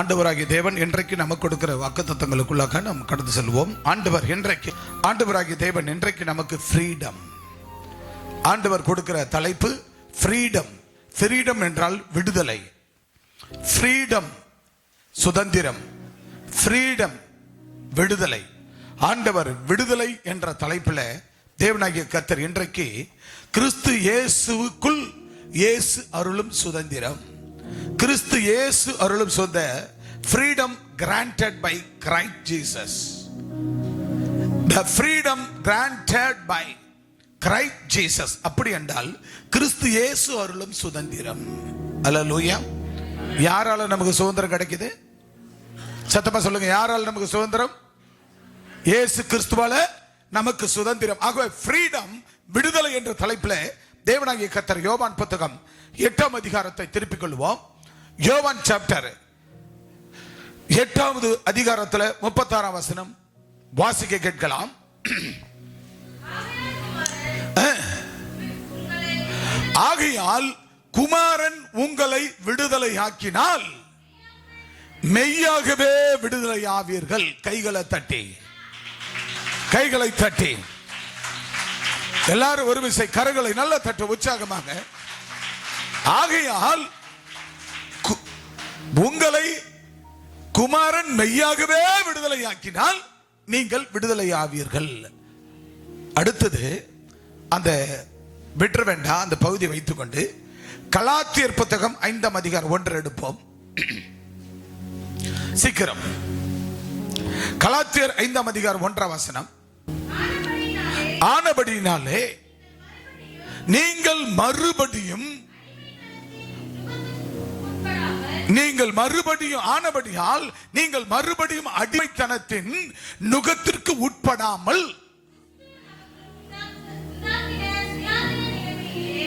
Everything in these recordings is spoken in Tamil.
ஆண்டவராகிய தேவன் இன்றைக்கு நமக்கு கொடுக்கிற வாக்குத்தத்தங்களுக்குள்ளாக நாம் கடந்து செல்வோம். ஆண்டவராகிய தேவன் இன்றைக்கு நமக்கு ஃப்ரீடம். ஆண்டவர் கொடுக்கிற தலைப்பு ஃப்ரீடம். ஃப்ரீடம் என்றால் விடுதலை, ஃப்ரீடம் சுதந்திரம், ஃப்ரீடம் விடுதலை. ஆண்டவர் விடுதலை என்ற தலைப்பில் தேவனாகிய கர்த்தர் இன்றைக்கு கிறிஸ்து இயேசுவுக்குள் இயேசு அருளும் சுதந்திரம், கிறிஸ்து இயேசு அருளும் சுதந்திரம், freedom granted by Christ Jesus, the freedom granted by Christ Jesus. அப்படி என்றால் கிறிஸ்து இயேசு அருளும் சுதந்திரம். அல்லேலூயா. யாரால நமக்கு சுதந்திரம் கிடைக்குது? சத்தமா சொல்லுங்க. யாரால நமக்கு சுதந்திரம்? இயேசு கிறிஸ்துவால நமக்கு சுதந்திரம். ஆகவே ஃப்ரீடம் விடுதலை என்ற தலைப்பில் தேவனாகிய கர்த்தர் யோவான் புத்தகம் 8ஆம் அதிகாரத்தை திருப்பிக் கொள்வோம். யோவான் சாப்டர் 8வது அதிகாரத்தில் 36ஆம் வசனம் வாசிக்க கேட்கலாம். ஆகையால் குமாரன் உங்களை விடுதலை ஆக்கினால் மெய்யாகவே விடுதலை ஆவீர்கள். கைகளை தட்டி, கைகளை தட்டி எல்லாரும் ஒரு விசை கரங்களை நல்ல தட்டு உற்சாகமாக. ஆகையால் உங்களை குமாரன் மெய்யாகவே விடுதலை ஆக்கினால் நீங்கள் விடுதலை ஆவீர்கள். அடுத்தது அந்த விட்டுற வேண்டாம், அந்த பகுதியை வைத்துக்கொண்டு கலாத்தியர் புத்தகம் 5ஆம் அதிகாரம் 1 எடுப்போம். சீக்கிரம். கலாத்தியர் 5ஆம் அதிகாரம் 1ஆம் வசனம். ஆனபடியினாலே நீங்கள் மறுபடியும் ஆனபடியால் நீங்கள் மறுபடியும் அடிமைத்தனத்தின் நுகத்திற்கு உட்படாமல்,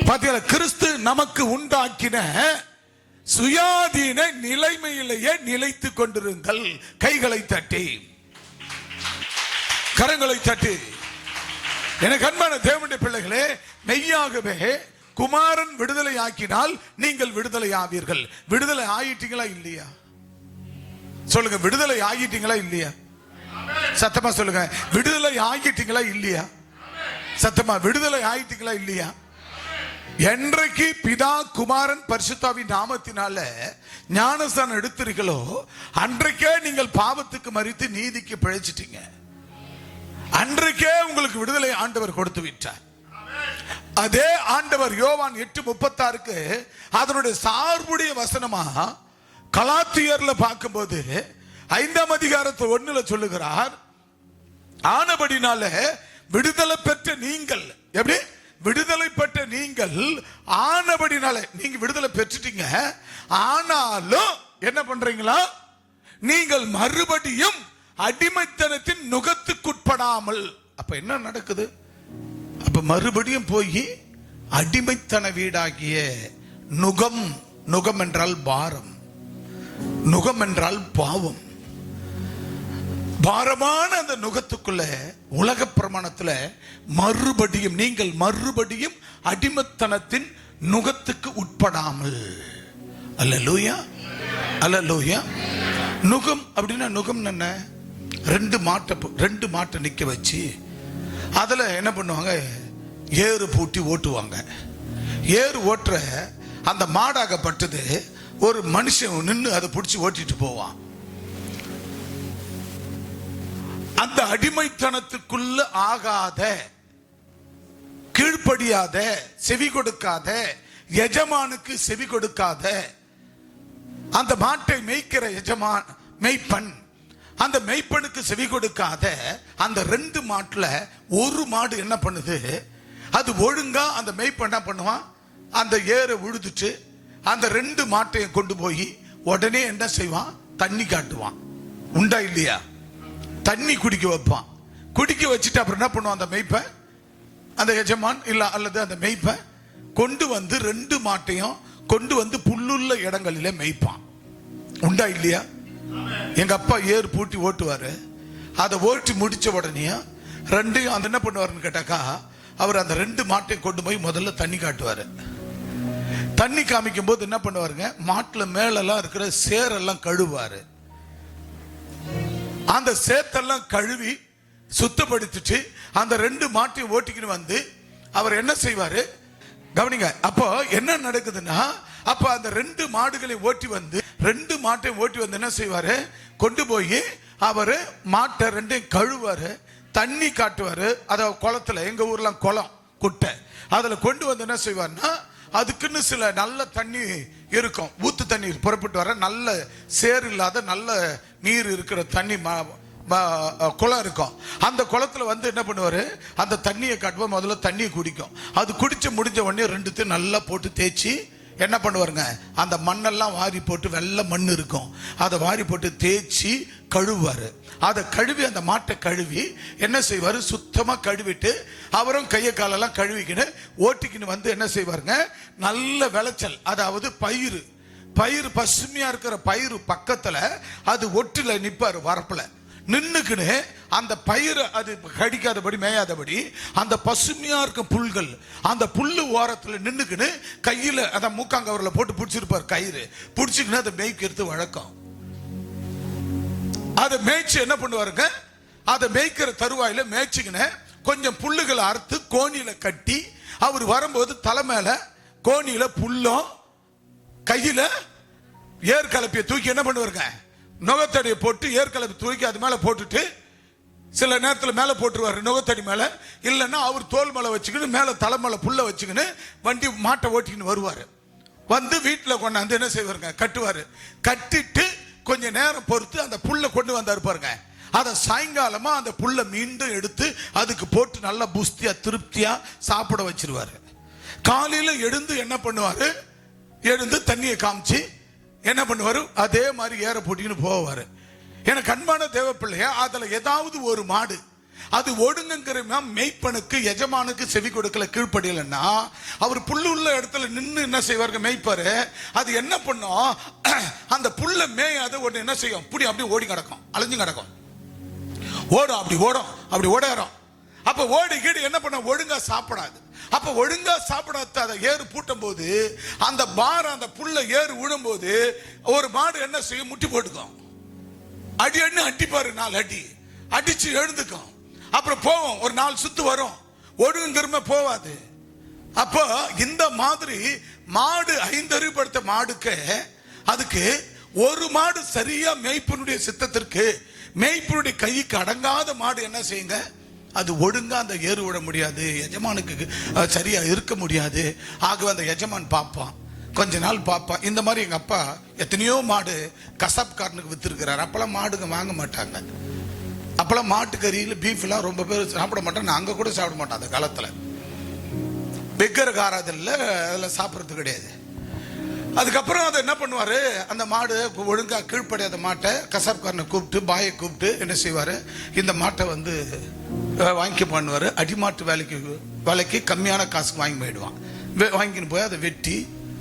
பாத்தீங்களா, கிறிஸ்து நமக்கு உண்டாக்கின சுயாதீன நிலைமையிலேயே நிலைத்துக் கொண்டிருங்கள். கைகளை தட்டி, கரங்களை தட்டி. எனக்கு அன்பான தேவனுடைய பிள்ளைகளே, மெய்யாகவே குமாரன் விடுதலை ஆக்கினால் நீங்கள் விடுதலை ஆவீர்கள். விடுதலை ஆயிட்டீங்களா இல்லையா? சொல்லுங்க. விடுதலை ஆகிட்டீங்களா இல்லையா? சத்தமா சொல்லுங்க. விடுதலை ஆகிட்டீங்களா இல்லையா? சத்தமா. விடுதலை ஆயிட்டீங்களா இல்லையா? என்றைக்கு பிதா குமாரன் பரிசுத்தாவின் நாமத்தினால ஞானஸ்தானம் எடுத்தீர்களோ அன்றைக்கே நீங்கள் பாவத்துக்கு மரித்து நீதிக்கு பிழைச்சிட்டீங்க. அன்றைக்கே உங்களுக்கு விடுதலை ஆண்டவர் கொடுத்து விட்டார். அதே ஆண்டவர் யோவான் 8:36 அதனுடைய சார்புடைய வசனமா கலாத்தியர்ல பார்க்கும்போது 5ஆம் அதிகாரத்து 1 சொல்லுகிறார். ஆனபடினால விடுதலை பெற்ற நீங்கள், எப்படி விடுதலை பெற்ற நீங்கள், ஆனபடினால நீங்க விடுதலை பெற்றுட்டீங்க, ஆனாலும் என்ன பண்றீங்களா, நீங்கள் மறுபடியும் அடிமைத்தனத்தின் நுகத்துக்குட்படாமல். அப்ப என்ன நடக்குது? அப்ப மறுபடியும் போய் அடிமைத்தன வீடாகிய நுகம், நுகம் என்றால் பாரம், நுகம் என்றால் பாவம், பாரமான அந்த நுகத்துக்குள்ள உலக பிரமாணத்துல மறுபடியும் நீங்கள் மறுபடியும் அடிமைத்தனத்தின் நுகத்துக்கு உட்படாமல். அல்லேலூயா, அல்லேலூயா. நுகம் அப்படின்னா நுகம் என்ன? ரெண்டு மாட்டை நிக்க வச்சு அதுல என்ன பண்ணுவாங்க, ஏறு பூட்டி ஓட்டுவாங்க. ஏறு ஓட்டுற அந்த மாடாகப்பட்டது ஒரு மனுஷன் நின்று அதை பிடிச்சி ஓட்டிட்டு போவான். அந்த அடிமைத்தனத்துக்குள்ள ஆகாத, கீழ்ப்படியாத, செவி கொடுக்காத, எஜமானுக்கு செவி கொடுக்காத அந்த மாட்டை மேய்க்கிற எஜமான், மேய்ப்பன், அந்த மேய்ப்பனுக்கு செவி கொடுக்காத அந்த 2 மாட்டுல ஒரு மாடு என்ன பண்ணுது, அது ஒழுங்கா அந்த மேய்ப்பன் என்ன பண்ணுவான், அந்த ஏரை உழுதுட்டு அந்த 2 மாட்டையும் கொண்டு போய் உடனே என்ன செய்வான், தண்ணி காட்டுவான். உண்டா இல்லையா? தண்ணி குடிக்க வைப்பான். குடிக்க வச்சுட்டு அப்புறம் என்ன பண்ணுவான், அந்த மேய்ப்பன், அந்த எஜமான் இல்ல அல்லது அந்த மேய்ப்பன் கொண்டு வந்து 2 மாட்டையும் கொண்டு வந்து புல்லுள்ள இடங்களிலே மேய்ப்பான். உண்டா இல்லையா? எங்க அப்பா ஏறு பூட்டி ஓட்டுவாரு. அதை ஓட்டி முடிச்ச உடனே 2 அந்த என்ன பண்ணுவாருன்னு கேட்டாக்கா, அவர் அந்த 2 மாட்டையும் கொண்டு போய் முதல்ல தண்ணி காட்டுவாரு. தண்ணி காமிக்கும் போது என்ன பண்ணுவாருங்க, மாட்டுல மேலெல்லாம் இருக்கிற சேரெல்லாம் கழுவாரு. அந்த சேத்தெல்லாம் கழுவி சுத்தப்படுத்திட்டு அந்த 2 மாட்டையும் ஓட்டிக்கிட்டு வந்து அவர் என்ன செய்வாரு கவனிங்க. அப்போ என்ன நடக்குதுன்னா, அப்ப அந்த 2 மாடுகளை ஓட்டி வந்து 2 மாட்டையும் ஓட்டி வந்து என்ன செய்வாரு, கொண்டு போய் அவரு மாட்டை 2ஐயும் கழுவாரு, தண்ணி காட்டுவாரு. அத குளத்துல, எங்க ஊர்லாம் குளம் குட்டை, அதுல கொண்டு வந்து என்ன செய்வாருன்னா, அதுக்குன்னு சில நல்ல தண்ணி இருக்கும், ஊத்து தண்ணீர் புறப்பட்டு வர நல்ல சேர் இல்லாத நல்ல நீர் இருக்கிற தண்ணி குளம் இருக்கும். அந்த குளத்துல வந்து என்ன பண்ணுவாரு, அந்த தண்ணியை காட்டுவா, முதல்ல தண்ணியை குடிக்கும். அது குடிச்சு முடிஞ்ச உடனே 2த்தையும் நல்லா போட்டு தேய்ச்சி என்ன பண்ணுவாருங்க, அந்த மண்ணெல்லாம் வாரி போட்டு, வெள்ளை மண் இருக்கும், அதை வாரி போட்டு தேய்ச்சி கழுவாரு. அதை கழுவி அந்த மாட்டை கழுவி என்ன செய்வாரு, சுத்தமா கழுவிட்டு அவரும் கையை காலெல்லாம் கழுவிக்கின்னு ஓட்டிக்கின்னு வந்து என்ன செய்வாருங்க, நல்ல விளைச்சல், அதாவது பயிர் பசுமையா இருக்கிற பயிர் பக்கத்துல அது ஒட்டுல நிப்பாரு, வரப்புல நின்னுக்குன்னு அந்த பயிரை அது கடிக்காதபடி மேயாதபடி அந்த பசுமையா இருக்க புல்கள், அந்த புல்லு ஓரத்துல நின்னுக்குன்னு கையில அத மூக்காங்கவர்ல போட்டு பிடிச்சிருப்பார், கயிறு பிடிச்சிக்கின்னு அதை மேய்க்கிறது வழக்கம். அதை மேய்ச்சி என்ன பண்ணுவாருங்க, அதை மேய்க்கிற தருவாயில மேய்ச்சிக்கின்னு கொஞ்சம் புல்லுகளை அறுத்து கோணியில கட்டி அவர் வரும்போது தலை மேல கோணியில புல்லும் கையில ஏற்கலப்பிய தூக்கி என்ன பண்ணுவாருங்க, நுகத்தடியை போட்டு ஏற்கலப்பை தூக்கி அது மேல போட்டுட்டு சில நேரத்தில் மேல போட்டுருவாரு நுகத்தடி மேல, இல்லைன்னா அவர் தோல் மேல வச்சுக்கின்னு மேல தலை மேல புல்ல வச்சுக்கின்னு வண்டி மாட்டை ஓட்டிக்கின்னு வருவாரு. வந்து வீட்டில் கொண்டாந்து என்ன செய்வாருங்க, கட்டுவாரு. கட்டிட்டு கொஞ்ச நேரம் பொறுத்து அந்த புல்ல கொண்டு வந்தாரு பாருங்க, அதை சாயங்காலமா அந்த புல்ல மீண்டும் எடுத்து அதுக்கு போட்டு நல்லா புஸ்தியா திருப்தியா சாப்பிட வச்சிருவாரு. காலையில எழுந்து என்ன பண்ணுவாரு, எழுந்து தண்ணியை காமிச்சு என்ன பண்ணுவாரு, அதே மாதிரி ஏற போட்டின்னு போவாரு. எனக்கு அன்பான தேவ பிள்ளையா, அதுல ஏதாவது ஒரு மாடு அது ஒடுங்குங்கிற மேய்ப்பனுக்கு எஜமானுக்கு செவி கொடுக்கல, கீழ்ப்படியலன்னா அவர் புல்லு உள்ள இடத்துல நின்று என்ன செய்வாரு, மேய்ப்பாரு. அது என்ன பண்ணும், அந்த புல்ல மேயாத ஒண்ணு என்ன செய்யும், புடி அப்படி ஓடி கிடக்கும், அலைஞ்சு கிடக்கும், ஓடும், அப்படி ஓடாரம். அப்ப ஓடி கீடு என்ன பண்ண, ஒழுங்கா சாப்பிடாது. அப்ப ஒழுங்கா சாப்பிடாத அதை ஏறு பூட்டும் போது அந்த பாரம் அந்த புல்ல ஏறு விடும் போது ஒரு மாடு என்ன செய்யும், முட்டி போட்டுக்கும், அடி அடிப்பாரு, 4 அடி அடிச்சு எழுந்துக்கும். அப்புறம் போவோம், ஒரு 4 சுத்து வரும், ஒழுங்கு திரும்ப போவாது. அப்போ இந்த மாதிரி மாடு 5 அறிவுபடுத்த மாடுக்கு அதுக்கு ஒரு மாடு சரியா மேய்ப்பனுடைய சித்தத்திற்கு மேய்ப்பனுடைய கைக்கு அடங்காத மாடு என்ன செய்யுங்க, அது ஒழுங்கா அந்த ஏறு விட முடியாது, எஜமானுக்கு சரியா இருக்க முடியாது. ஆகவே அந்த எஜமான் பார்ப்பான், கொஞ்ச நாள் பார்ப்பான். இந்த மாதிரி எங்க அப்பா எத்தனையோ மாடு கசாப்காரனுக்கு வித்துருக்கிறார். அப்பெல்லாம் மாடுங்க வாங்க மாட்டாங்க, அப்பெல்லாம் மாட்டுக்கறியில் பீஃப் எல்லாம் ரொம்ப பேர் சாப்பிட மாட்டாங்க, நாங்க கூட சாப்பிட மாட்டோம் அந்த காலத்துல. பெக்கர் காராதில்ல அதில் சாப்பிட்றது கிடையாது. அதுக்கப்புறம் அதை என்ன பண்ணுவாரு, அந்த மாடு ஒழுங்கா கீழ்ப்படியாத மாட்டை கசாப்காரனை கூப்பிட்டு பாயை கூப்பிட்டு என்ன செய்வாரு, இந்த மாட்டை வந்து வாங்கி பண்ணுவாரு. அடிமாட்டு வேலைக்கு கம்மியான காசுக்கு வாங்கி போயிடுவான். வாங்கின்னு போய் அதை வெட்டி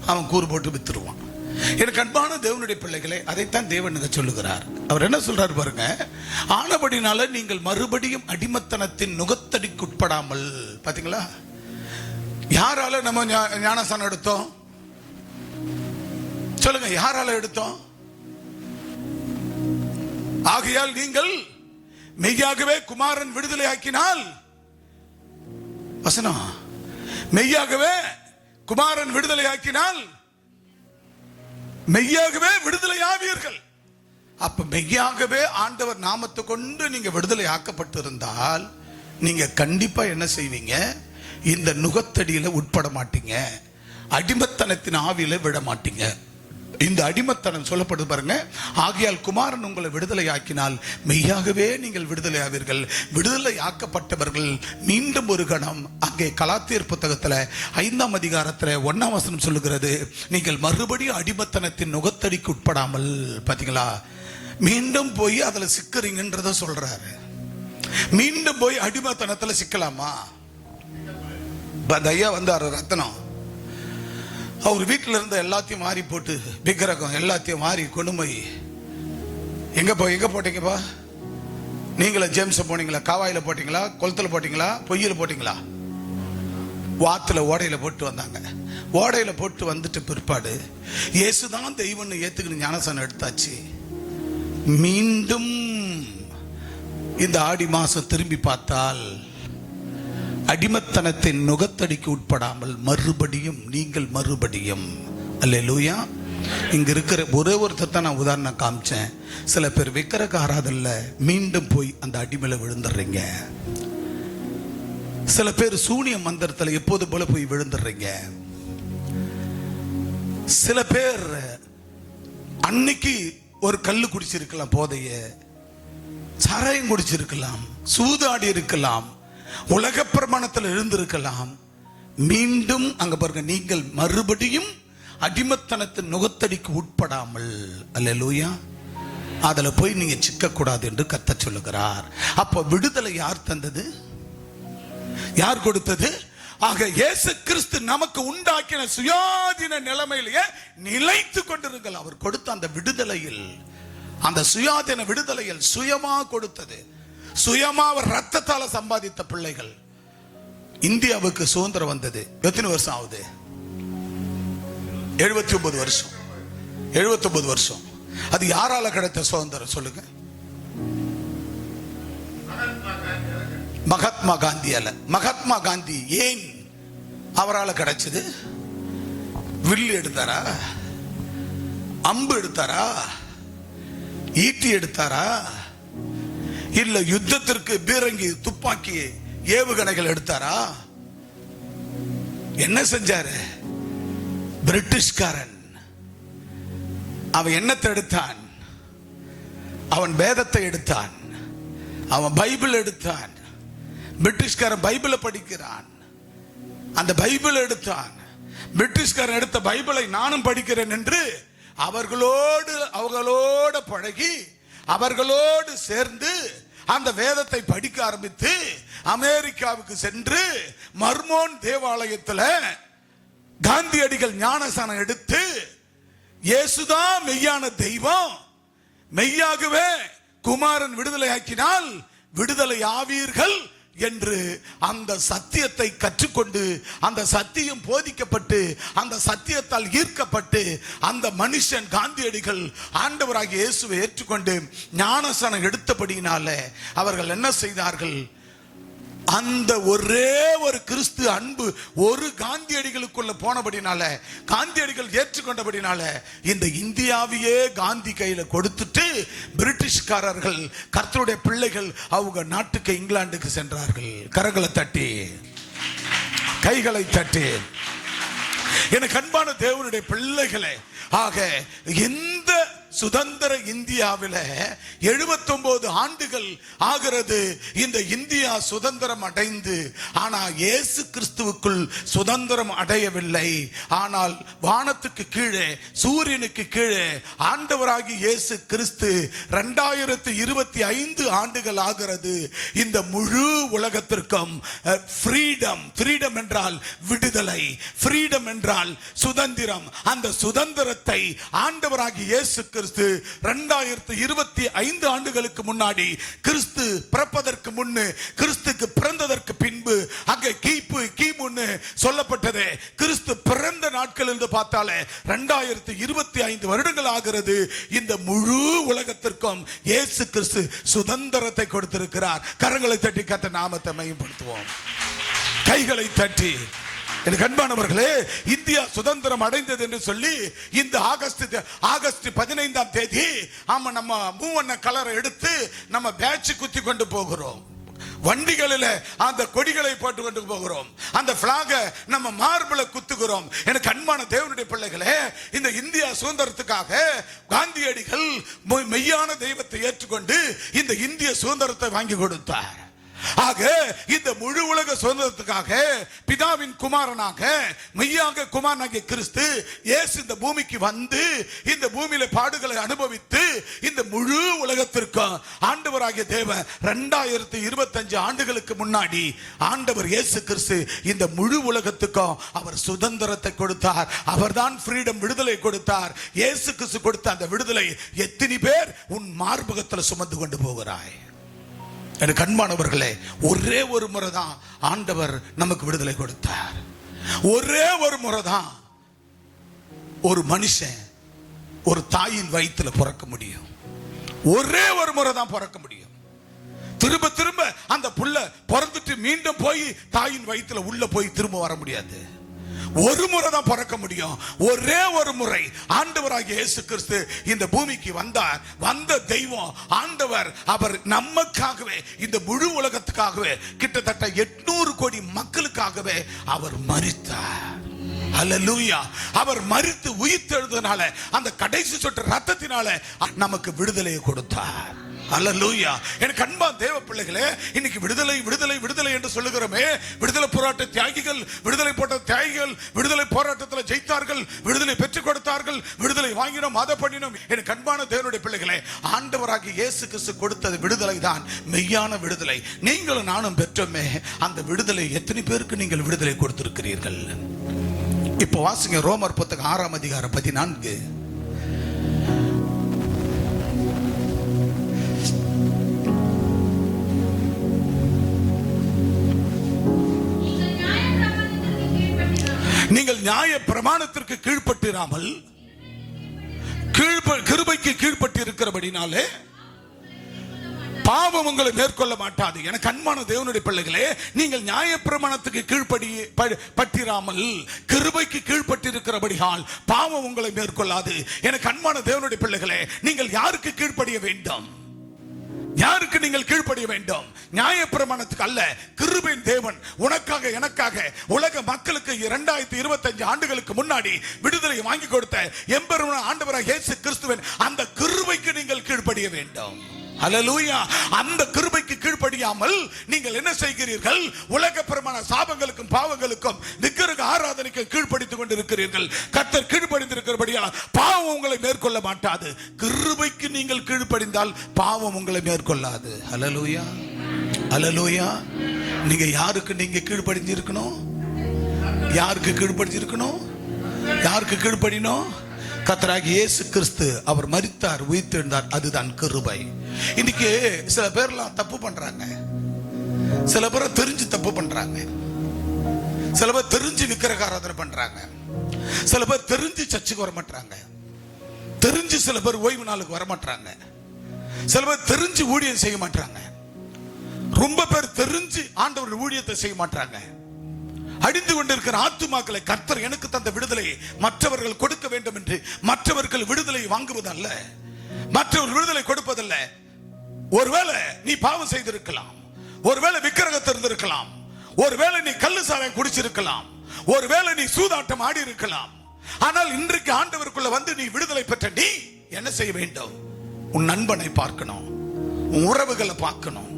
அவன் கூறு போட்டு வித்துருவான். எனக்கு அன்பான தேவனுடைய பிள்ளைகளே, அதைத்தான் தேவனுக்கு சொல்லுகிறார். அவர் என்ன சொல்றாரு பாருங்க, ஆனபடினால நீங்கள் மறுபடியும் அடிமத்தனத்தின் நுகத்தடிக்கு உட்படாமல். பாத்தீங்களா, யாரால நம்ம ஞானஸ்தானம் எடுத்தோம் சொல்லுங்க, யாரால எடுத்தோம்? ஆகையால் நீங்கள் மெய்யாகவே குமாரன் விடுதலை ஆக்கினால், வசனம், மெய்யாகவே குமாரன் விடுதலை ஆக்கினால் மெய்யாகவே விடுதலை ஆவீர்கள். அப்ப மெய்யாகவே ஆண்டவர் நாமத்தை கொண்டு நீங்க விடுதலை ஆக்கப்பட்டிருந்தால் நீங்க கண்டிப்பா என்ன செய்வீங்க, இந்த நுகத்தடியில உட்பட மாட்டீங்க, அடிமத்தனத்தின் ஆவியில விட மாட்டீங்க. இந்த அடிமத்தனம் சொல்லப்படுது பாருங்க. ஆகையால் குமாரன் உங்களை விடுதலை ஆக்கினால் மெய்யாகவே நீங்கள் விடுதலை ஆவீர்கள். விடுதலை ஆக்கப்பட்டவர்கள் மீண்டும் ஒரு கணம் அங்கே கலாத்தியர் புத்தகத்துல 5ஆம் அதிகாரத்துல 1ஆம் வசனம் சொல்லுகிறது, நீங்கள் மறுபடியும் அடிமத்தனத்தின் நுகத்தடிக்கு உட்படாமல். பாத்தீங்களா, மீண்டும் போய் அதுல சிக்கிறீங்கன்றத சொல்றாரு. மீண்டும் போய் அடிமத்தனத்துல சிக்கலாமா? ஐயா வந்தாரு ரத்னம், அவர் வீட்டில் இருந்த எல்லாத்தையும் மாறி போட்டு விக்கிரகம் எல்லாத்தையும் மாறி கொண்டு போய் எங்க போட்டீங்கப்பா? நீங்களா ஜேம்ஸ் போனீங்களா? காவாயில போட்டீங்களா? கொளத்துல போட்டீங்களா? பொய்யில போட்டீங்களா? வாத்துல ஓடையில போட்டு வந்தாங்க. ஓடையில போட்டு வந்துட்டு பிற்பாடு இயேசுதான் தெய்வம்னு ஏத்துக்கிட்டு ஞானசானம் எடுத்தாச்சு. மீண்டும் இந்த ஆடி மாசம் திரும்பி பார்த்தால் அடிமத்தனத்தின் நுகத்தடிக்கு உட்படாமல் நீங்கள் மறுபடியும் அல்லேலூயா. இங்க இருக்கிற ஒரே ஒருத்தர் தான் நான் உதாரணம் காமிச்சேன். சில பேர் விக்கிரக ஆராதனையில மீண்டும் போய் அந்த அடிமையில விழுந்துடுறீங்க. சில பேர் சூனிய மந்திரத்தில் எப்போது போல போய் விழுந்துடுறீங்க. சில பேர் அன்னைக்கு ஒரு கல்லு குடிச்சிருக்கலாம், போதைய சாராயம் குடிச்சிருக்கலாம், சூதாடி இருக்கலாம், உலக பிரமாணத்தில் இருந்திருக்கலாம். மீண்டும் அங்க பாருங்க, நீங்கள் மறுபடியும் அடிமத்தனத்தின் நுகத்தடிக்கு உட்படாமல் அல்லேலூயா அதுல போய் நீங்க சிக்க கூடாது என்று கர்த்தர் சொல்லுகிறார். அப்ப விடுதலை யார் தந்தது? யார் கொடுத்தது? ஆக இயேசு கிறிஸ்து நமக்கு உண்டாக்கின சுயாதீன நிலைமையிலேயே நிலைத்து கொண்டிருங்கள். அவர் கொடுத்த அந்த விடுதலையில், அந்த சுயாதீன விடுதலையில் சுயமா கொடுத்தது, சுயமா அவர் ரத்தத்தால சம்பாதித்த பிள்ளைகள். இந்தியாவுக்கு சுதந்திரம் வந்தது எத்தனை வருஷம் ஆகுது? 79 வருஷம். 79 வருஷம். அது யாரால கிடைத்த சுதந்திரம் சொல்லுங்க? மகாத்மா காந்தியால. மகாத்மா காந்தி ஏன் அவரால் கிடைச்சது? வில்லு எடுத்தாரா? அம்பு எடுத்தாரா? ஈட்டி எடுத்தாரா? இல்ல யுத்தத்திற்கு பீரங்கி, துப்பாக்கி, ஏவுகணைகள் எடுத்தாரா? என்ன செஞ்சாரு? பிரிட்டிஷ்காரன் அவன் என்னத்தை எடுத்தான்? அவன் வேதத்தை எடுத்தான், அவன் பைபிள் எடுத்தான். பிரிட்டிஷ்காரன் பைபிளை படிக்கிறான், அந்த பைபிள் எடுத்தான். பிரிட்டிஷ்காரன் எடுத்த பைபிளை நானும் படிக்கிறேன் என்று அவர்களோடு பழகி அவர்களோடு சேர்ந்து அந்த வேதத்தை படிக்க ஆரம்பித்து அமெரிக்காவுக்கு சென்று மர்மோன் தேவாலயத்தில் காந்தியடிகள் ஞானசானம் எடுத்து இயேசுதான் மெய்யான தெய்வம், மெய்யாகவே குமாரன் விடுதலை ஆக்கினால் விடுதலை ஆவீர்கள் என்று அந்த சத்தியத்தை கற்றுக்கொண்டு, அந்த சத்தியம் போதிக்கப்பட்டு, அந்த சத்தியத்தால் ஈர்க்கப்பட்டு அந்த மனுஷன் காந்தியடிகள் ஆண்டவராகிய இயேசுவை ஏற்றுக்கொண்டு ஞானசானம் எடுத்தபடியினால அவர்கள் என்ன செய்தார்கள்? அந்த ஒரே ஒரு கிறிஸ்து அன்பு ஒரு காந்தியடிகளுக்குள்ள போனபடினால, காந்தியடிகள் ஏற்றுக்கொண்டபடினால இந்த இந்தியாவையே காந்தி கையில கொடுத்துட்டு பிரிட்டிஷ்காரர்கள் கர்த்தருடைய பிள்ளைகள் அவங்க நாட்டுக்கு இங்கிலாந்துக்கு சென்றார்கள். கரங்களை தட்டி, கைகளை தட்டி. எனக்கு அன்பான தேவனுடைய பிள்ளைகளே, ஆக இந்த சுதந்திர இந்தியாவில் 79 ஆண்டுகள் ஆகிறது இந்த இந்தியா சுதந்திரம் அடைந்து. ஆனால் இயேசு கிறிஸ்துவுக்குள் சுதந்திரம் அடையவில்லை. ஆனால் வானத்துக்கு கீழே, சூரியனுக்கு கீழே ஆண்டவராகி இயேசு கிறிஸ்து 2025 ஆண்டுகள் ஆகிறது இந்த முழு உலகத்திற்கும் ஃப்ரீடம். ஃப்ரீடம் என்றால் விடுதலை, ஃப்ரீடம் என்றால் சுதந்திரம். அந்த சுதந்திரத்தை ஆண்டவராகி இயேசு கிறிஸ்து 2025 ஆண்டுகளுக்கு முன்னாடி, கிறிஸ்து பிறப்பதற்கு முன்னு, கிறிஸ்துக்கு பிறந்ததற்கு பின்பு, அங்கே கிமுன்னு சொல்லப்பட்டது. கிறிஸ்து பிறந்த நாட்கள் என்று பார்த்தாலே 2025 வருடங்கள் ஆகிறது. இந்த முழு உலகத்திற்கும் இயேசு கிறிஸ்து சுதந்திரத்தை கொடுத்திருக்கிறார். கரங்களை தட்டி கர்த்தர் நாமத்தை மகிமைப்படுத்துவோம். கைகளை தட்டி. எனக்கு அன்பானவர்களே, இந்தியா சுதந்திரம் அடைந்தது என்று சொல்லி இந்த ஆகஸ்ட் 15ஆம் தேதி நம்ம மூவண்ண கலரை எடுத்து நம்ம பேட்ச் குத்தி கொண்டு போகிறோம். வண்டிகளில் அந்த கொடிகளை போட்டு கொண்டு போகிறோம். அந்த பிளாக நம்ம மார்பிள குத்துகிறோம். எனக்கு அன்பான தேவனுடைய பிள்ளைகளே, இந்த இந்தியா சுதந்திரத்துக்காக காந்தியடிகள் மெய்யான தெய்வத்தை ஏற்றுக்கொண்டு இந்த இந்திய சுதந்திரத்தை வாங்கி கொடுத்தார். ஆக இந்த முழு உலக சுதந்திரத்துக்காக பிதாவின் குமாரனாக, மெய்யாக குமாரனாகிய கிறிஸ்து இயேசு இந்த பூமிக்கு வந்து இந்த பூமியில பாடுகளை அனுபவித்து இந்த முழு உலகத்திற்கும் ஆண்டவராகிய தேவன் 2025 ஆண்டுகளுக்கு முன்னாடி ஆண்டவர் இயேசு கிறிஸ்து இந்த முழு உலகத்துக்கும் அவர் சுதந்திரத்தை கொடுத்தார். அவர்தான் ஃப்ரீடம், விடுதலை கொடுத்தார். இயேசு கிறிஸ்து கொடுத்த அந்த விடுதலை எத்தனை பேர் உன் மார்பகத்தில் சுமந்து கொண்டு போகிறாய்? எனக்கு அன்பானவர்களே, ஒரே ஒரு முறை தான் ஆண்டவர் நமக்கு விடுதலை கொடுத்தார். ஒரே ஒரு முறை தான் ஒரு மனுஷன் ஒரு தாயின் வயிற்றுல பிறக்க முடியும். ஒரே ஒரு முறை தான் பிறக்க முடியும். திரும்ப திரும்ப அந்த புள்ள பிறந்துட்டு மீண்டும் போய் தாயின் வயிற்றுல உள்ள போய் திரும்ப வர முடியாது. ஒரு முறை தான் பிறக்க முடியும். ஒரே ஒரு முறை ஆண்டவராகிய இயேசு கிறிஸ்து இந்த பூமிக்கு வந்தார். வந்த தெய்வம் ஆண்டவர். அவர் நமக்காகவே, இந்த முழு உலகத்துக்காகவே, கிட்டத்தட்ட 800 கோடி மக்களுக்காகவே அவர் மரித்தார். அல்லேலூயா. அவர் மரித்து உயிர்த்தெழுந்ததனால, அந்த கடைசி சொட்டு ரத்தத்தினால நமக்கு விடுதலையை கொடுத்தார். அல்லேலூயா. எனக்கு அன்பான தேவ பிள்ளைகளே, இன்னைக்கு விடுதலை விடுதலை விடுதலை என்று சொல்லுகிறோமே. விடுதலை போராட்ட தியாகிகள், விடுதலை போட்ட தியாகிகள் விடுதலை போராட்டத்தில் ஜெயித்தார்கள், விடுதலை பெற்றுக் கொடுத்தார்கள், விடுதலை வாங்கினோம், அதை பண்ணினோம். எனக்கு அன்பான தேவனுடைய பிள்ளைகளே, ஆண்டவராகிய இயேசு கிறிஸ்து கொடுத்தது விடுதலை தான், மெய்யான விடுதலை. நீங்களும் நானும் பெற்றோமே. அந்த விடுதலை எத்தனை பேருக்கு நீங்கள் விடுதலை கொடுத்திருக்கிறீர்கள்? இப்ப வாசிங்க ரோமர் புத்தகம் 6ஆம் அதிகாரம் 14. நீங்கள் நியாய பிரமாணத்திற்கு கீழ்ப்பட்டிராமல் கிருபைக்கு கீழ்ப்பட்டு இருக்கிறபடினாலே பாவம் உங்களை மேற்கொள்ள மாட்டாது. எனக்கு அன்பான தேவனுடைய பிள்ளைகளே, நீங்கள் நியாய பிரமாணத்துக்கு கீழ்ப்பட்டிராமல் கிருபைக்கு கீழ்ப்பட்டிருக்கிறபடியால் பாவம் உங்களை மேற்கொள்ளாது. எனக்கு அன்பான தேவனுடைய பிள்ளைகளே, நீங்கள் யாருக்கு கீழ்ப்படிய வேண்டும்? யாருக்கு நீங்கள் கீழ்ப்படிய வேண்டும்? நியாய பிரமாணத்துக்கு அல்ல. கிருபையின் தேவன் உனக்காக எனக்காக உலக மக்களுக்கு 2025 ஆண்டுகளுக்கு முன்னாடி விடுதலை வாங்கி கொடுத்த எம்பெருமான ஆண்டவராகிய இயேசு கிறிஸ்துவின் அந்த கிருபைக்கு நீங்கள் கீழ்ப்படிய வேண்டும். அல்லேலூயா. அந்த கிருபைக்கு கீழ்ப்படியாமல் நீங்கள் என்ன செய்கிறீர்கள்? உலக பிரமாண சாபங்களுக்கும் பாவங்களுக்கும் விக்கிரக ஆராதனைக்கும் கீழ்ப்படித்துக் கொண்டிருக்கிறீர்கள். கர்த்தர் கீழ்ப்படிந்திருக்கிறபடியால் பாவம் உங்களை மேற்கொள்ள மாட்டாது. கிருபைக்கு நீங்கள் கீழ்ப்படிந்தால் பாவம் உங்களை மேற்கொள்ளாது. அல்லேலூயா. அல்லேலூயா. நீங்க யாருக்கு நீங்க கீழ்ப்படிஞ்சு இருக்கணும்? யாருக்கு கீழ்ப்படிஞ்சு இருக்கணும்? யாருக்கு கீழ்ப்படினோம்? கர்த்தராகிய இயேசு கிறிஸ்து அவர் மரித்தார், உயிர்த்தெழுந்தார். அதுதான் கிருபை. இன்னைக்கு சில பேர்லாம் தப்பு பண்றாங்க. சில பேர் தெரிஞ்சு தப்பு பண்றாங்க. சில பேர் தெரிஞ்சு விக்கிரக ஆராதனை பண்றாங்க. சில பேர் தெரிஞ்சு சர்ச்சுக்கு வர மாட்டாங்க. தெரிஞ்சு சில பேர் ஓய்வு நாளுக்கு வர மாட்டாங்க. சில பேர் தெரிஞ்சு ஊழியம் செய்ய மாட்டாங்க. ரொம்ப பேர் தெரிஞ்சு ஆண்டவர் ஊழியத்தை செய்ய மாட்டாங்க. அடிந்து கொண்டிருக்கிற ஆத்துமாக்களை கர்த்தர் எனக்கு தந்த விடுதலை மற்றவர்கள் கொடுக்க வேண்டும் என்று மற்றவர்கள் விடுதலை வாங்குவதல்ல, மற்றவர்கள் விடுதலை கொடுப்பதல்ல. ஒருவேளை நீ பாவம் செய்திருக்கலாம், ஒருவேளை விக்கிரகத்தை இருந்திருக்கலாம், ஒருவேளை நீ கள்ளு சாராயம் குடிச்சிருக்கலாம், ஒருவேளை நீ சூதாட்டம் ஆடி இருக்கலாம். ஆனால் இன்றைக்கு ஆண்டவருக்குள்ள வந்து நீ விடுதலை பெற்ற நீ என்ன செய்ய வேண்டும்? உன் நண்பனை பார்க்கணும், உன் உறவுகளை பார்க்கணும்,